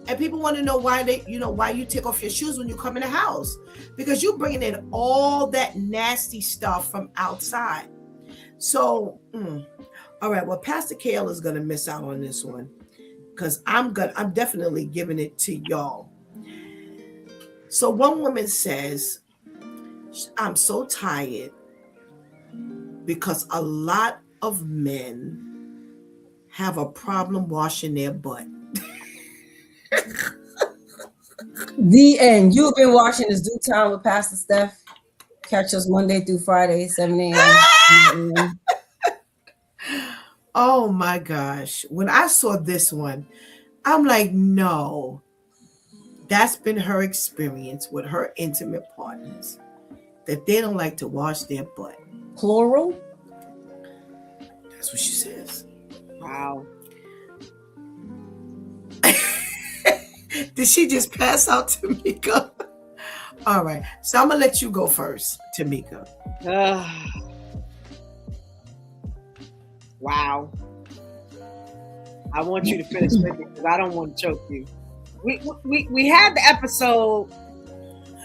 And people want to know why you take off your shoes when you come in the house, because you're bringing in all that nasty stuff from outside. So, all right. Well, Pastor Kale is going to miss out on this one, because I'm definitely giving it to y'all. So one woman says, I'm so tired because a lot of men have a problem washing their butt. The end. You've been watching this Due Time with Pastor Steph. Catch us Monday through Friday, 7 a.m. Oh my gosh. When I saw this one, I'm like, no. That's been her experience with her intimate partners, that they don't like to wash their butt. Plural? That's what she says. Wow. Did she just pass out, Tamika? All right. So I'm going to let you go first, Tamika. Wow. I want you to finish with it because I don't want to choke you. We had the episode.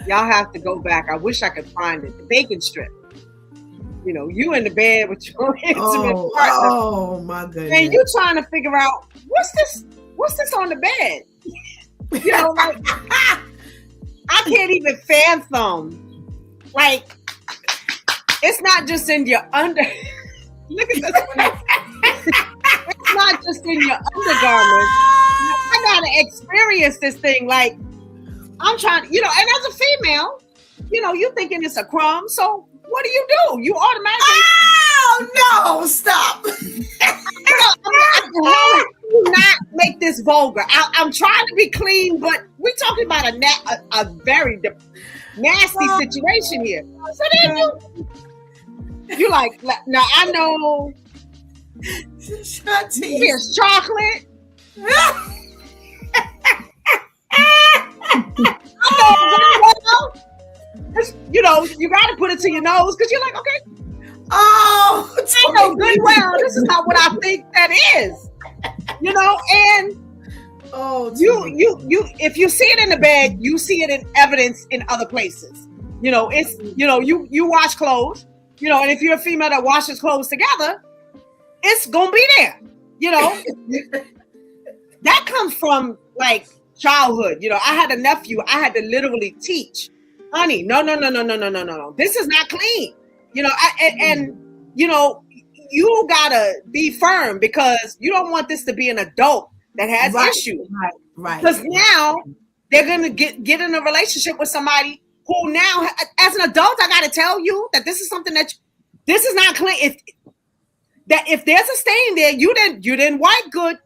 Y'all have to go back. I wish I could find it. The bacon strip. You know, you in the bed with your intimate partner. Oh my goodness. And you trying to figure out what's this on the bed? You know, like I can't even fathom. Like, it's not just in your under. Look at this. It's not just in your undergarments. I gotta experience this thing. Like, I'm trying, you know, and as a female, you know, you thinking it's a crumb. So what do? You automatically Oh no! Stop. How do not make this vulgar? I'm trying to be clean, but we're talking about a very nasty situation here. So then you like, now I know here's chocolate. You know, you got to put it to your nose because you're like, okay. Oh, I know good well this is not what I think that is. You know, and you if you see it in the bed, you see it in evidence in other places. You know, it's you wash clothes, you know, and if you're a female that washes clothes together, it's gonna be there. You know, that comes from like childhood. You know, I had a nephew, I had to literally teach, honey, no. This is not clean. You know, and you know, you gotta be firm because you don't want this to be an adult that has issues. Right. Because now they're gonna get in a relationship with somebody who now, as an adult, I gotta tell you that this is something this is not clean. If there's a stain there, you didn't wipe good.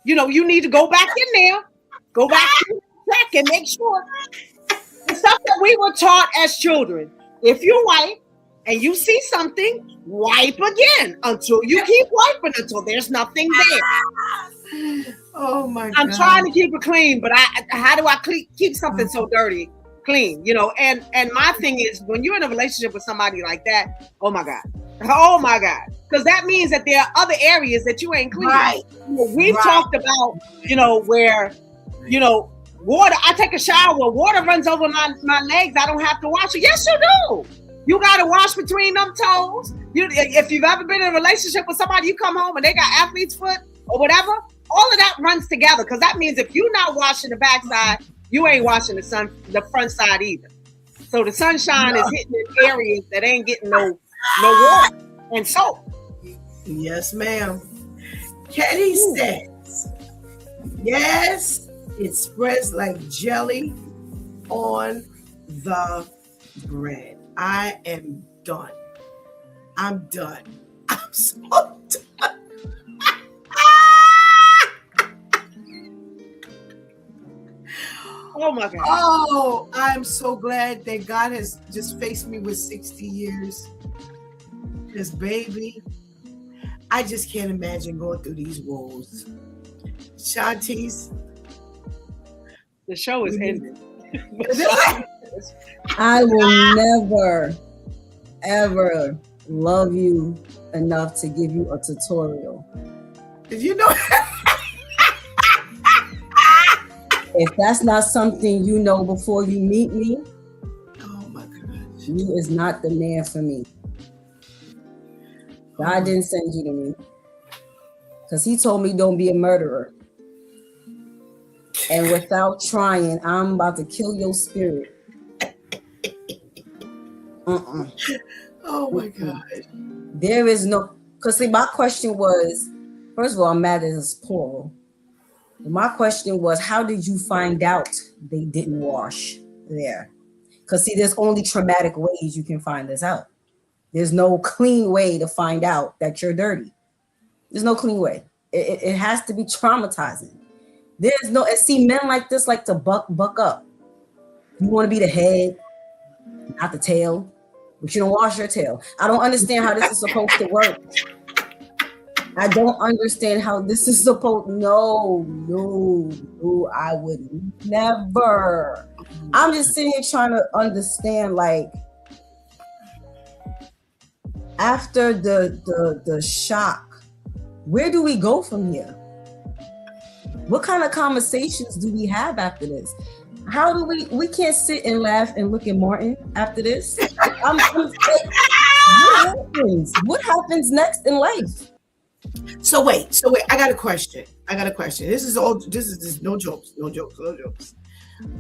You know, you need to go back in there, go back to the track and make sure the stuff that we were taught as children. If you wipe and you see something, wipe again until you keep wiping until there's nothing there. Oh my God. I'm trying to keep it clean, but how do I keep something so dirty clean? You know, and my thing is when you're in a relationship with somebody like that, oh my God, because that means that there are other areas that you ain't clean. Right. You know, we've talked about, you know, where, you know, water. I take a shower, water runs over my legs. I don't have to wash it. Yes, you do. You got to wash between them toes. If you've ever been in a relationship with somebody, you come home and they got athlete's foot or whatever, all of that runs together. Because that means if you're not washing the backside, you ain't washing the front side either. So the sunshine is hitting in areas that ain't getting no water and soap. Yes, ma'am. Kenny says, yes, it spreads like jelly on the bread. I am done. I'm done. I'm so done. Oh my God. Oh, I'm so glad that God has just faced me with 60 years. Because, baby, I just can't imagine going through these woes. Shanti's. The show is ending. I will never, ever love you enough to give you a tutorial. Did you know? If that's not something you know before you meet me, oh my gosh, you is not the man for me. God didn't send you to me because he told me don't be a murderer. And without trying, I'm about to kill your spirit. Oh my God. There is no, because see, my question was, first of all, I'm mad at this plural. My question was, how did you find out they didn't wash there? Because see, there's only traumatic ways you can find this out. There's no clean way to find out that you're dirty. There's no clean way. It has to be traumatizing. There's no, and see, men like this like to buck up. You want to be the head, not the tail, but you don't wash your tail. I don't understand how this is supposed to work. I don't understand how this is supposed. No, I would never. I'm just sitting here trying to understand, like, after the shock, where do we go from here? What kind of conversations do we have after this? How do we can't sit and laugh and look at Martin after this? What happens next in life? So wait. I got a question. This is no jokes.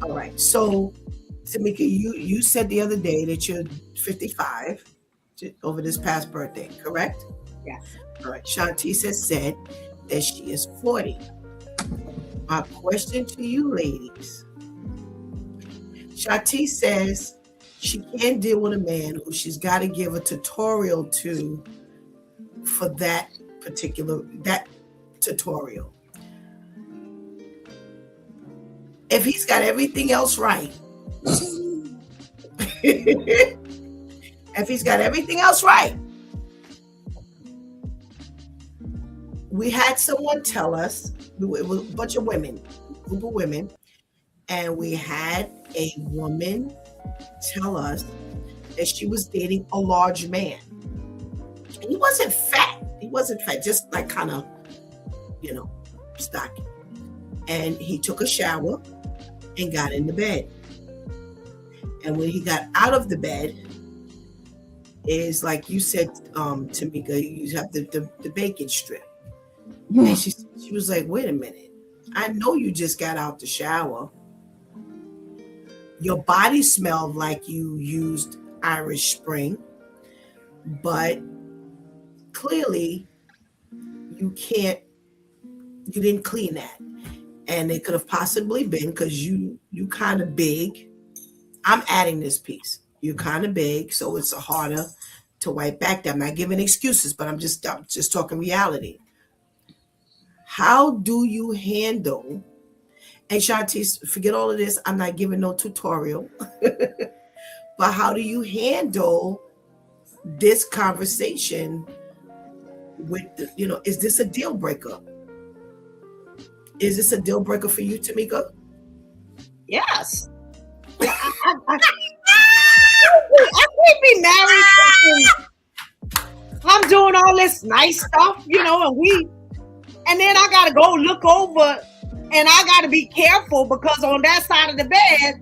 All right. So, Tamika, you said the other day that you're 55 over this past birthday, correct? Yes. All right. Shantice has said that she is 40. My question to you ladies. Shantice says she can't deal with a man who she's got to give a tutorial to for that tutorial. If he's got everything else right, if he's got everything else right, we had someone tell us, it was a bunch of women, a group of women, and we had a woman tell us that she was dating a large man. And he wasn't fat. He wasn't fat, just like kind of, stocky. And he took a shower and got into bed. And when he got out of the bed, is like you said, Tamika, you have the bacon strip. And she was like, wait a minute. I know you just got out the shower. Your body smelled like you used Irish Spring, but clearly you didn't clean that. And it could have possibly been because you kind of big. I'm adding this piece. You're kind of big, so it's harder to wipe back. I'm not giving excuses, but I'm just talking reality. How do you handle, and Shantice, forget all of this, I'm not giving no tutorial, but how do you handle this conversation with, is this a deal breaker? Is this a deal breaker for you, Tamika? Yes. I can't be married. I'm doing all this nice stuff, and then I gotta go look over, and I gotta be careful because on that side of the bed,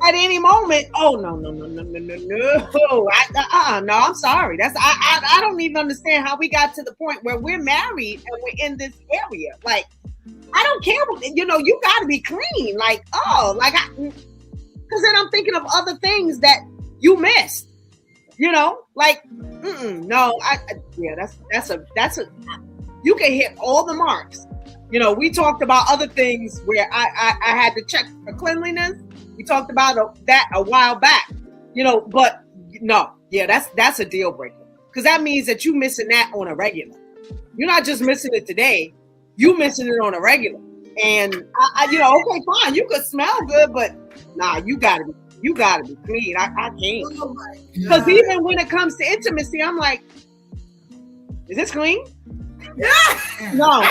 at any moment, oh no, no, I'm sorry. I don't even understand how we got to the point where we're married and we're in this area. Like, I don't care. You got to be clean. Like, because then I'm thinking of other things that you missed. No. That's a. You can hit all the marks. We talked about other things where I had to check for cleanliness. We talked about that a while back. But no, that's a deal breaker because that means that you missing that on a regular. You're not just missing it today. You missing it on a regular, and okay, fine. You could smell good, but nah, you gotta be clean. I can't, because even when it comes to intimacy, I'm like, is this clean? No. I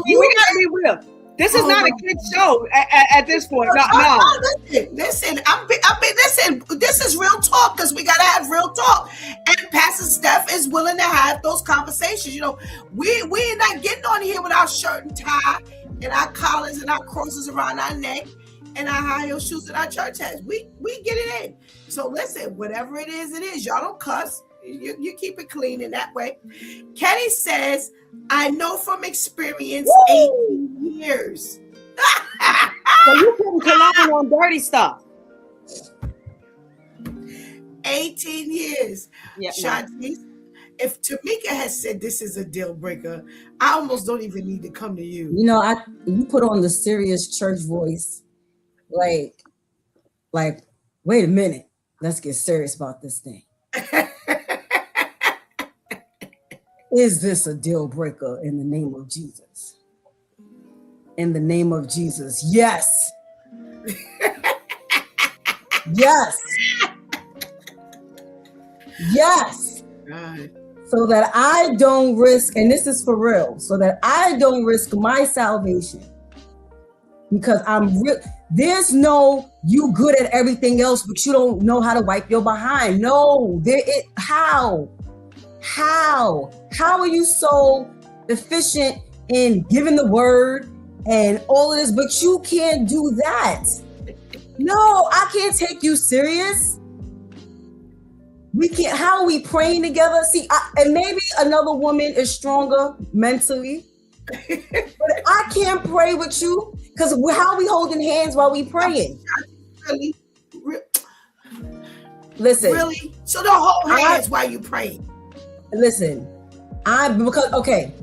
mean, we gotta be real. This is not a kid show at this point. No. Listen. This is real talk because we gotta have real talk. And Pastor Steph is willing to have those conversations. We're not getting on here with our shirt and tie and our collars and our crosses around our neck and our high heel shoes and our church hats. We get it in. So listen, whatever it is, it is. Y'all don't cuss. You keep it clean in that way. Kenny says, I know from experience, 18 years. So you putting cologne on dirty stuff. 18 years. Yeah, Shanti, if Tamika has said this is a deal breaker, I almost don't even need to come to you. You put on the serious church voice, like, wait a minute, let's get serious about this thing. Is this a deal breaker in the name of Jesus? In the name of Jesus, yes. Yes. Yes. God. So that I don't risk, and this is for real, so that I don't risk my salvation. Because there's no, you good at everything else, but you don't know how to wipe your behind. No, how are you so efficient in giving the word and all of this, but you can't do that? No, I can't take you serious. We can't. How are we praying together? See, and maybe another woman is stronger mentally, but I can't pray with you because how are we holding hands while we praying? Really? Listen. Really? So don't hold hands while you praying. Listen, okay,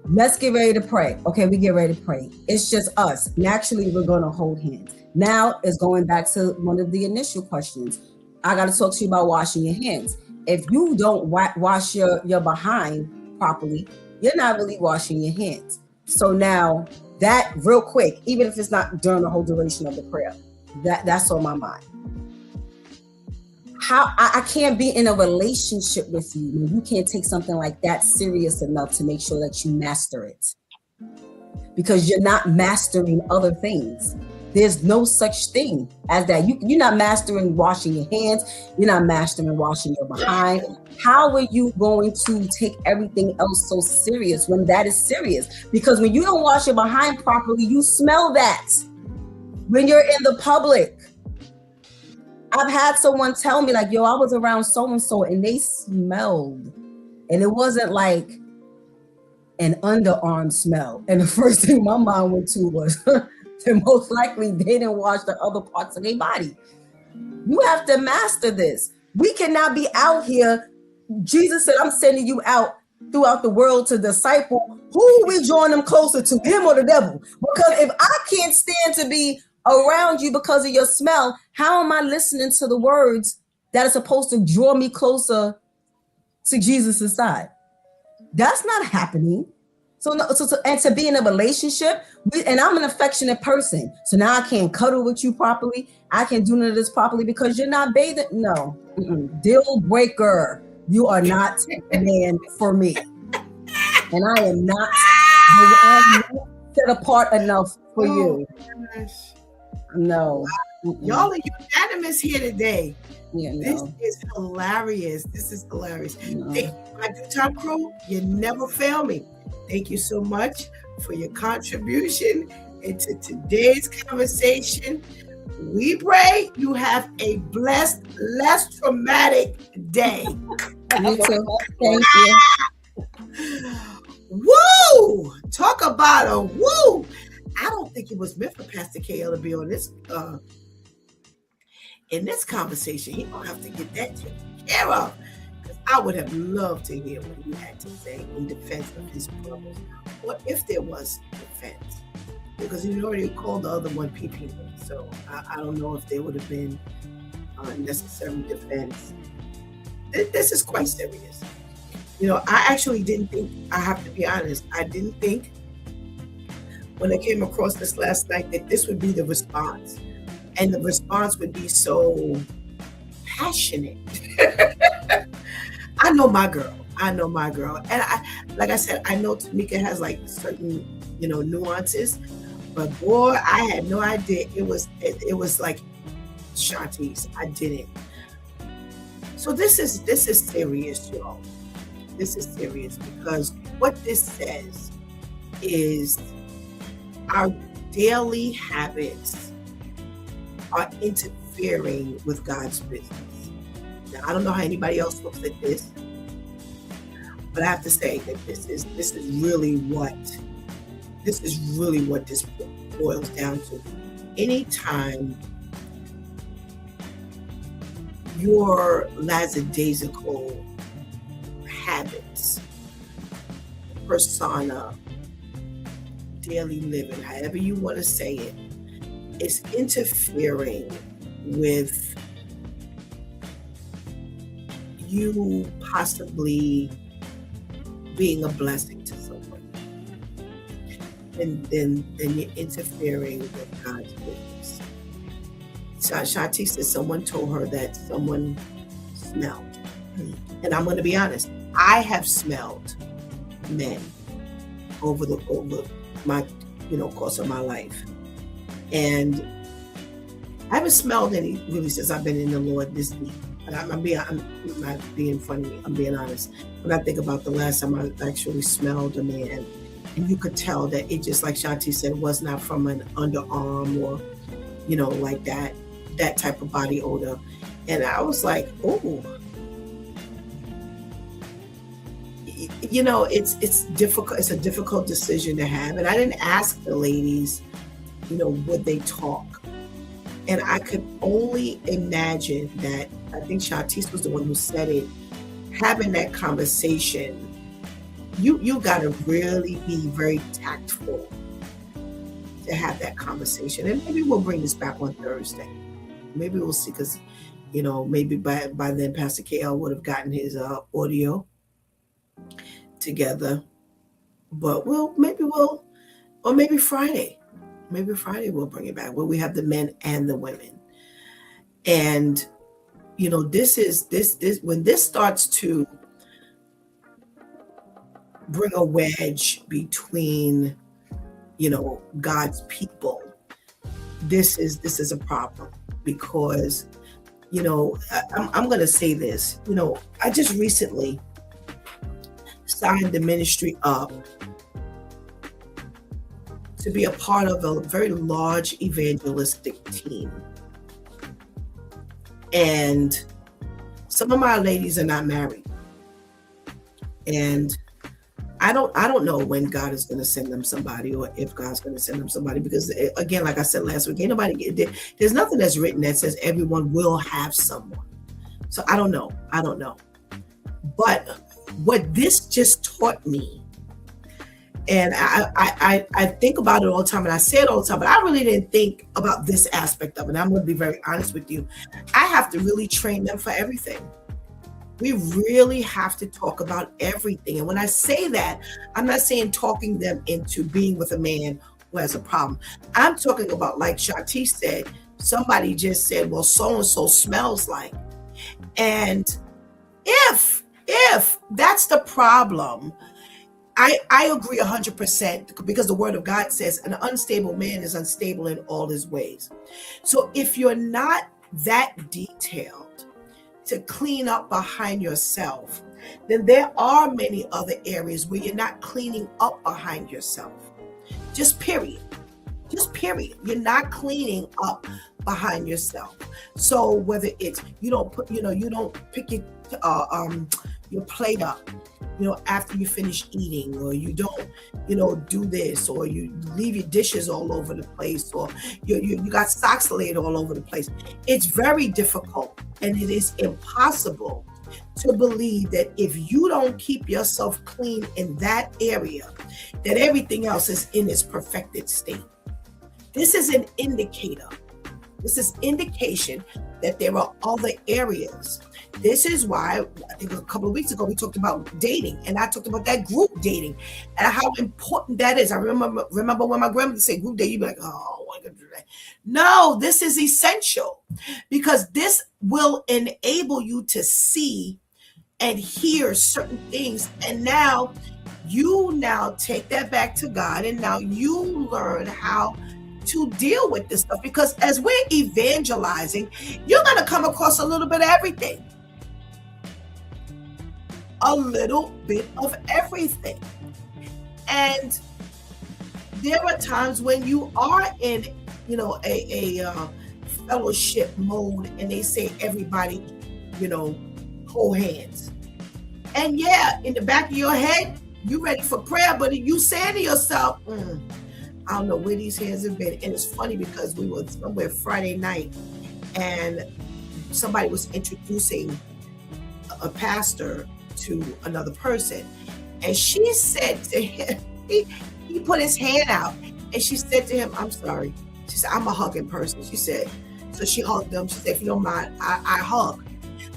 let's get ready to pray. Okay, we get ready to pray. It's just us. Naturally, we're going to hold hands. Now it's going back to one of the initial questions. I got to talk to you about washing your hands. If you don't wash your behind properly, you're not really washing your hands. So now that real quick, even if it's not during the whole duration of the prayer, that's on my mind. How I can't be in a relationship with you when you can't take something like that serious enough to make sure that you master it, because you're not mastering other things. There's no such thing as that. You're not mastering washing your hands. You're not mastering washing your behind. How are you going to take everything else so serious when that is serious? Because when you don't wash your behind properly, you smell that when you're in the public. I've had someone tell me like, yo, I was around so-and-so and they smelled. And it wasn't like an underarm smell. And the first thing my mind went to was that most likely they didn't wash the other parts of their body. You have to master this. We cannot be out here. Jesus said, I'm sending you out throughout the world to disciple. Who are we drawing them closer to, him or the devil? Because if I can't stand to be around you because of your smell, how am I listening to the words that are supposed to draw me closer to Jesus' side? That's not happening. So and to be in a relationship, and I'm an affectionate person, so now I can't cuddle with you properly. I can't do none of this properly because you're not bathing. No, deal breaker. You are not a man for me, and I am not set apart enough for you. Gosh. No. Y'all are unanimous here today. Yeah, no. This is hilarious. This is hilarious. No. Thank you, my Good Time crew. You never fail me. Thank you so much for your contribution into today's conversation. We pray you have a blessed, less traumatic day. You too. Thank you. Woo! Talk about a woo! I don't think it was meant for Pastor KL to be on this in this conversation. He don't have to get that taken care of. Because I would have loved to hear what he had to say in defense of his brothers, or if there was defense, because he already called the other one PP. So I don't know if there would have been necessary defense. This is quite serious. You know, I actually didn't think, I have to be honest, I didn't think when I came across this last night that this would be the response. And the response would be so passionate. I know my girl. And like I said, I know Tamika has like certain, nuances, but boy, I had no idea it was like Shanti's. I didn't. So this is serious, y'all. This is serious because what this says is our daily habits are interfering with God's business. Now, I don't know how anybody else looks at this, but I have to say that this is really what this boils down to. Anytime your lackadaisical habits, persona, daily living, however you want to say it, is interfering with you possibly being a blessing to someone. And then you're interfering with God's business. Shanti said someone told her that someone smelled. And I'm going to be honest, I have smelled men over my course of my life. And I haven't smelled any really since I've been in the Lord this deep. I'm not being funny, I'm being honest. When I think about the last time I actually smelled a man, and you could tell that it, just like Shanti said, was not from an underarm or, like that type of body odor. And I was like, oh, it's difficult. It's a difficult decision to have. And I didn't ask the ladies, would they talk? And I could only imagine that, I think Shantice was the one who said it, having that conversation, you got to really be very tactful to have that conversation. And maybe we'll bring this back on Thursday. Maybe we'll see, because, maybe by then Pastor KL would have gotten his audio together. But maybe Friday. Maybe Friday we'll bring it back where we have the men and the women. And this when this starts to bring a wedge between God's people, this is a problem, because I'm going to say this. I just recently signed the ministry up to be a part of a very large evangelistic team. And some of my ladies are not married. And I don't know when God is going to send them somebody, or if God's going to send them somebody, because again, like I said last week, there's nothing that's written that says everyone will have someone. So I don't know. But what this just taught me, and I think about it all the time, and I say it all the time, but I really didn't think about this aspect of it. I'm going to be very honest with you. I have to really train them for everything. We really have to talk about everything. And when I say that, I'm not saying talking them into being with a man who has a problem. I'm talking about, like Shati said, somebody just said, well, so-and-so smells like. And if that's the problem, I agree 100%, because the word of God says an unstable man is unstable in all his ways. So if you're not that detailed to clean up behind yourself, then there are many other areas where you're not cleaning up behind yourself. Just period. You're not cleaning up behind yourself. So whether it's you don't pick your plate up, after you finish eating, or you don't, do this, or you leave your dishes all over the place, or you got socks laid all over the place. It's very difficult, and it is impossible to believe that if you don't keep yourself clean in that area, that everything else is in its perfected state. This is an indicator. This is indication that there are other areas. This is why, I think a couple of weeks ago, we talked about dating, and I talked about that group dating and how important that is. I remember when my grandmother said group dating, you'd be like, oh, I can do that. No, this is essential, because this will enable you to see and hear certain things. And now you take that back to God, and now you learn how to deal with this stuff, because as we're evangelizing, you're going to come across a little bit of everything. A little bit of everything. And there are times when you are in, a fellowship mode, and they say everybody, hold hands. And yeah, in the back of your head, you ready for prayer, but you saying to yourself, I don't know where these hands have been. And it's funny, because we were somewhere Friday night, and somebody was introducing a pastor to another person, and she said to him, he put his hand out, and she said to him, I'm sorry. She said, I'm a hugging person. She said, so she hugged him. She said, if you don't mind, I hug.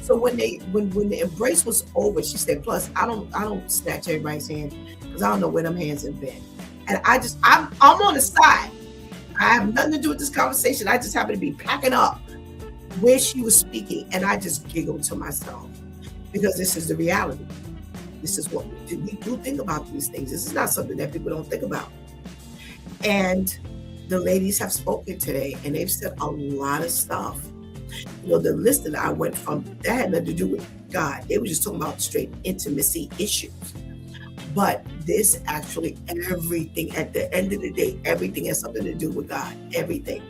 So when the embrace was over, she said, plus I don't snatch everybody's hand, because I don't know where them hands have been. And I'm on the side. I have nothing to do with this conversation. I just happen to be packing up where she was speaking, and I just giggled to myself, because this is the reality. This is what we do think about these things. This is not something that people don't think about. And the ladies have spoken today, and they've said a lot of stuff. The list that I went from, that had nothing to do with God. They were just talking about straight intimacy issues. But this actually, everything, at the end of the day, everything has something to do with God. Everything.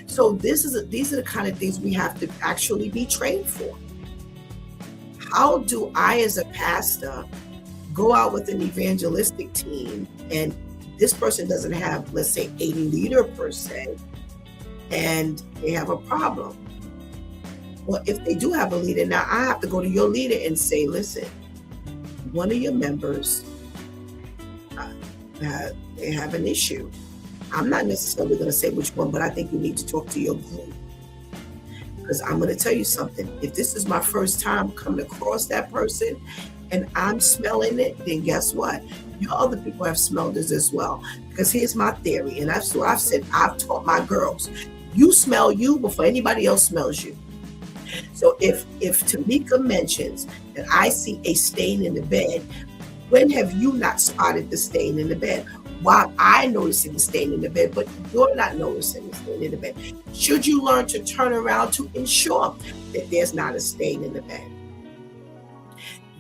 So these are the kind of things we have to actually be trained for. How do I, as a pastor, go out with an evangelistic team, and this person doesn't have, let's say, a leader per se, and they have a problem? Well, if they do have a leader, now I have to go to your leader and say, listen, one of your members, they have an issue. I'm not necessarily going to say which one, but I think you need to talk to your group. Because I'm going to tell you something. If this is my first time coming across that person and I'm smelling it, then guess what? Your other people have smelled it as well. Because here's my theory, and that's what I've said. I've taught my girls: you smell you before anybody else smells you. So if Tamika mentions that I see a stain in the bed, when have you not spotted the stain in the bed? While I noticing the stain in the bed, but you're not noticing the stain in the bed. Should you learn to turn around to ensure that there's not a stain in the bed?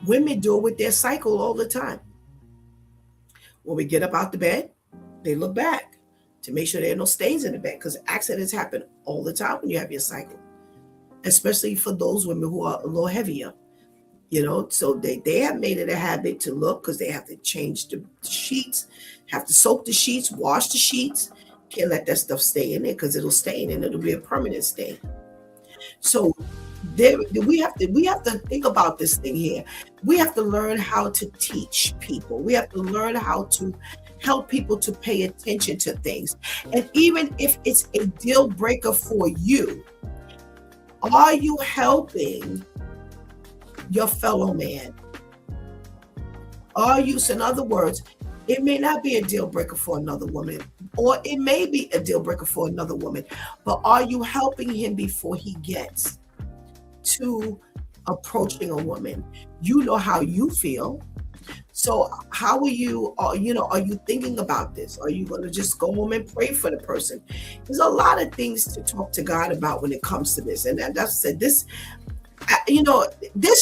Women do it with their cycle all the time. When we get up out the bed, they look back to make sure there are no stains in the bed, because accidents happen all the time when you have your cycle, especially for those women who are a little heavier. So they have made it a habit to look, because they have to change the sheets, have to soak the sheets, wash the sheets. Can't let that stuff stay in there, because it'll stain and it'll be a permanent stain. So we have to think about this thing here. We have to learn how to teach people. We have to learn how to help people to pay attention to things. And even if it's a deal breaker for you, are you helping your fellow man? Are you, so in other words, it may not be a deal breaker for another woman, or it may be a deal breaker for another woman, but are you helping him before he gets to approaching a woman? You know how you feel. So how are you, are you thinking about this? Are you going to just go home and pray for the person? There's a lot of things to talk to God about when it comes to this. And that's said, this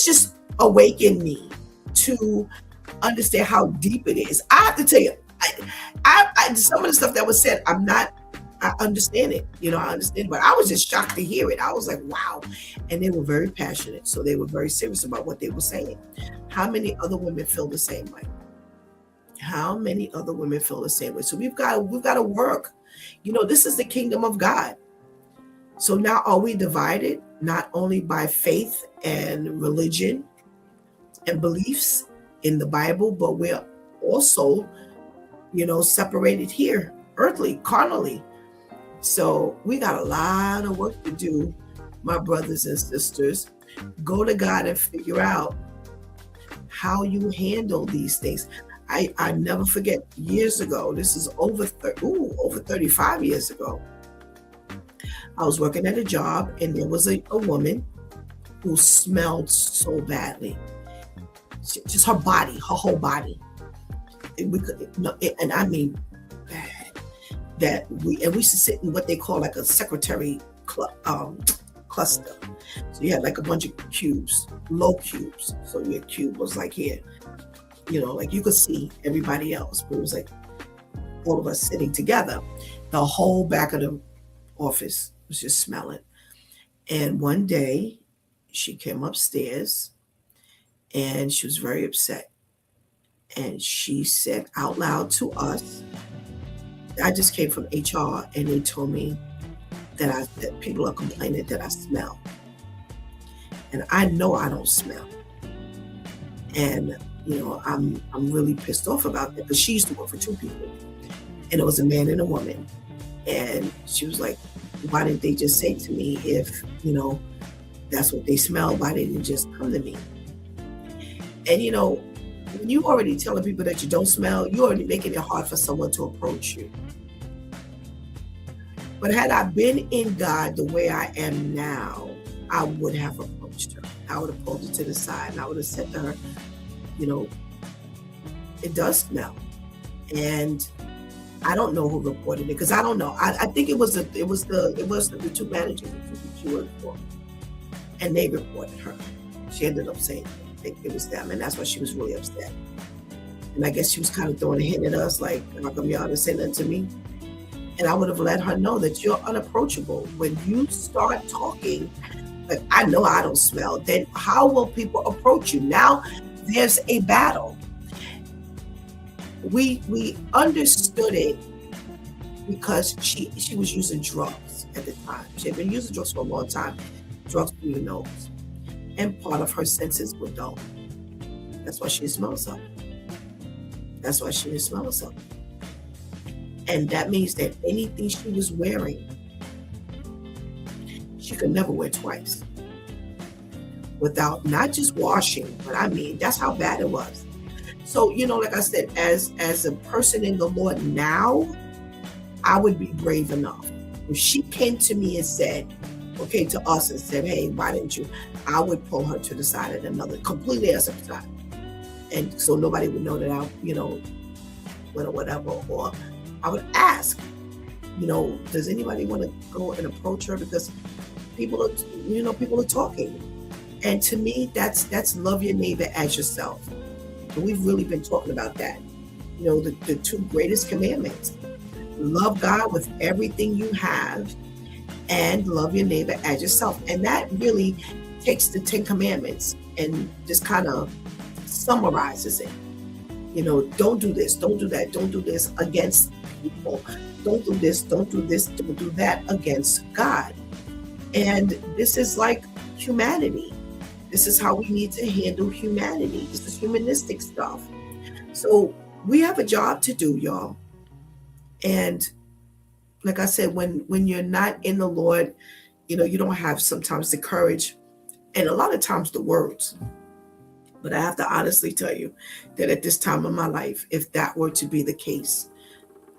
just awakened me to understand how deep it is. I have to tell you, I some of the stuff that was said, I understand it. I understand, but I was just shocked to hear it. I was like, wow. And they were very passionate. So they were very serious about what they were saying. How many other women feel the same way? How many other women feel the same way? So we've got to work. This is the kingdom of God. So now, are we divided not only by faith and religion and beliefs in the Bible, but we're also, separated here, earthly, carnally. So we got a lot of work to do, my brothers and sisters. Go to God and figure out how you handle these things. I never forget, years ago, this is over 35 years ago, I was working at a job, and there was a woman who smelled so badly. Just her body, her whole body. And I mean bad. That we used to sit in what they call like a secretary cluster. So you had like a bunch of cubes, low cubes. So your cube was like here, like you could see everybody else, but it was like all of us sitting together. The whole back of the office was just smelling. And one day she came upstairs and she was very upset. And she said out loud to us, I just came from HR and they told me that people are complaining that I smell. And I know I don't smell. And, I'm really pissed off about that, because she used to work for two people. And it was a man and a woman. And she was like, why didn't they just say to me, if, that's what they smell, why didn't they just come to me? And, when you already telling people that you don't smell, you're already making it hard for someone to approach you. But had I been in God the way I am now, I would have approached her. I would have pulled her to the side and I would have said to her, it does smell. And I don't know who reported it, because I don't know. I think it was the two managers that she worked for, and they reported her. She ended up saying it was them, and that's why she was really upset. And I guess she was kind of throwing a hint at us, like, how come y'all didn't say nothing to me? And I would have let her know that you're unapproachable. When you start talking, like, I know I don't smell, then how will people approach you? Now there's a battle. We understood it because she was using drugs at the time. She had been using drugs for a long time, drugs through your nose. And part of her senses were dull. That's why she didn't smell something. That's why she didn't smell something. And that means that anything she was wearing she could never wear twice without not just washing, but I mean, that's how bad it was. So, like I said, as a person in the Lord now, I would be brave enough. If she came to me and said, okay, to us and said, hey, why didn't you? I would pull her to the side of another, completely as a side. And so nobody would know that I, whatever. Or I would ask, does anybody want to go and approach her? Because people are talking. And to me, that's love your neighbor as yourself. And we've really been talking about that. The two greatest commandments. Love God with everything you have and love your neighbor as yourself. And that really takes the 10 commandments and just kind of summarizes it. Don't do this, don't do that, don't do this against people. Don't do this, don't do this, don't do that against God. And this is like humanity. This is how we need to handle humanity. This is humanistic stuff. So we have a job to do, y'all. And like I said, when you're not in the Lord, you don't have sometimes the courage and a lot of times the words. But I have to honestly tell you that at this time of my life, if that were to be the case,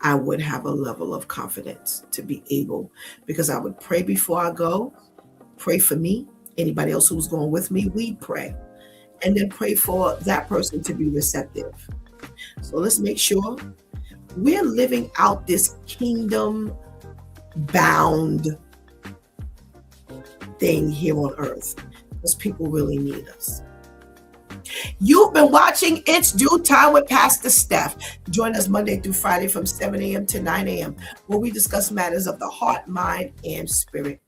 I would have a level of confidence to be able, because I would pray before I go, pray for me, anybody else who's going with me, we'd pray, and then pray for that person to be receptive. So let's make sure we're living out this kingdom bound thing here on earth, because people really need us. You've been watching It's Due Time with Pastor Steph. Join us Monday through Friday from 7 a.m. to 9 a.m. where we discuss matters of the heart, mind, and spirit.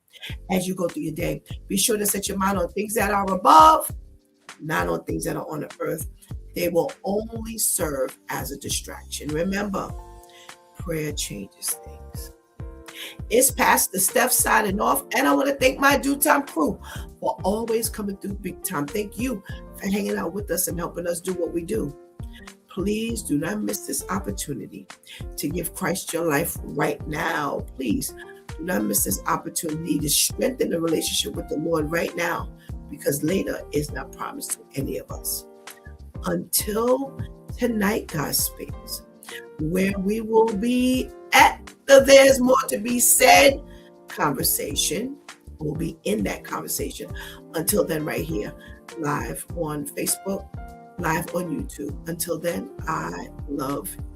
As you go through your day, be sure to set your mind on things that are above, not on things that are on the earth. They will only serve as a distraction. Remember, prayer changes things. It's Pastor Steph signing off, and I want to thank my Due Time crew for always coming through big time. Thank you for hanging out with us and helping us do what we do. Please do not miss this opportunity to give Christ your life right now. Please do not miss this opportunity to strengthen the relationship with the Lord right now, because later is not promised to any of us. Until tonight, God's space, where we will be at the There's More to Be Said conversation. We'll be in that conversation. Until then, right here, live on Facebook, live on YouTube. Until then, I love you.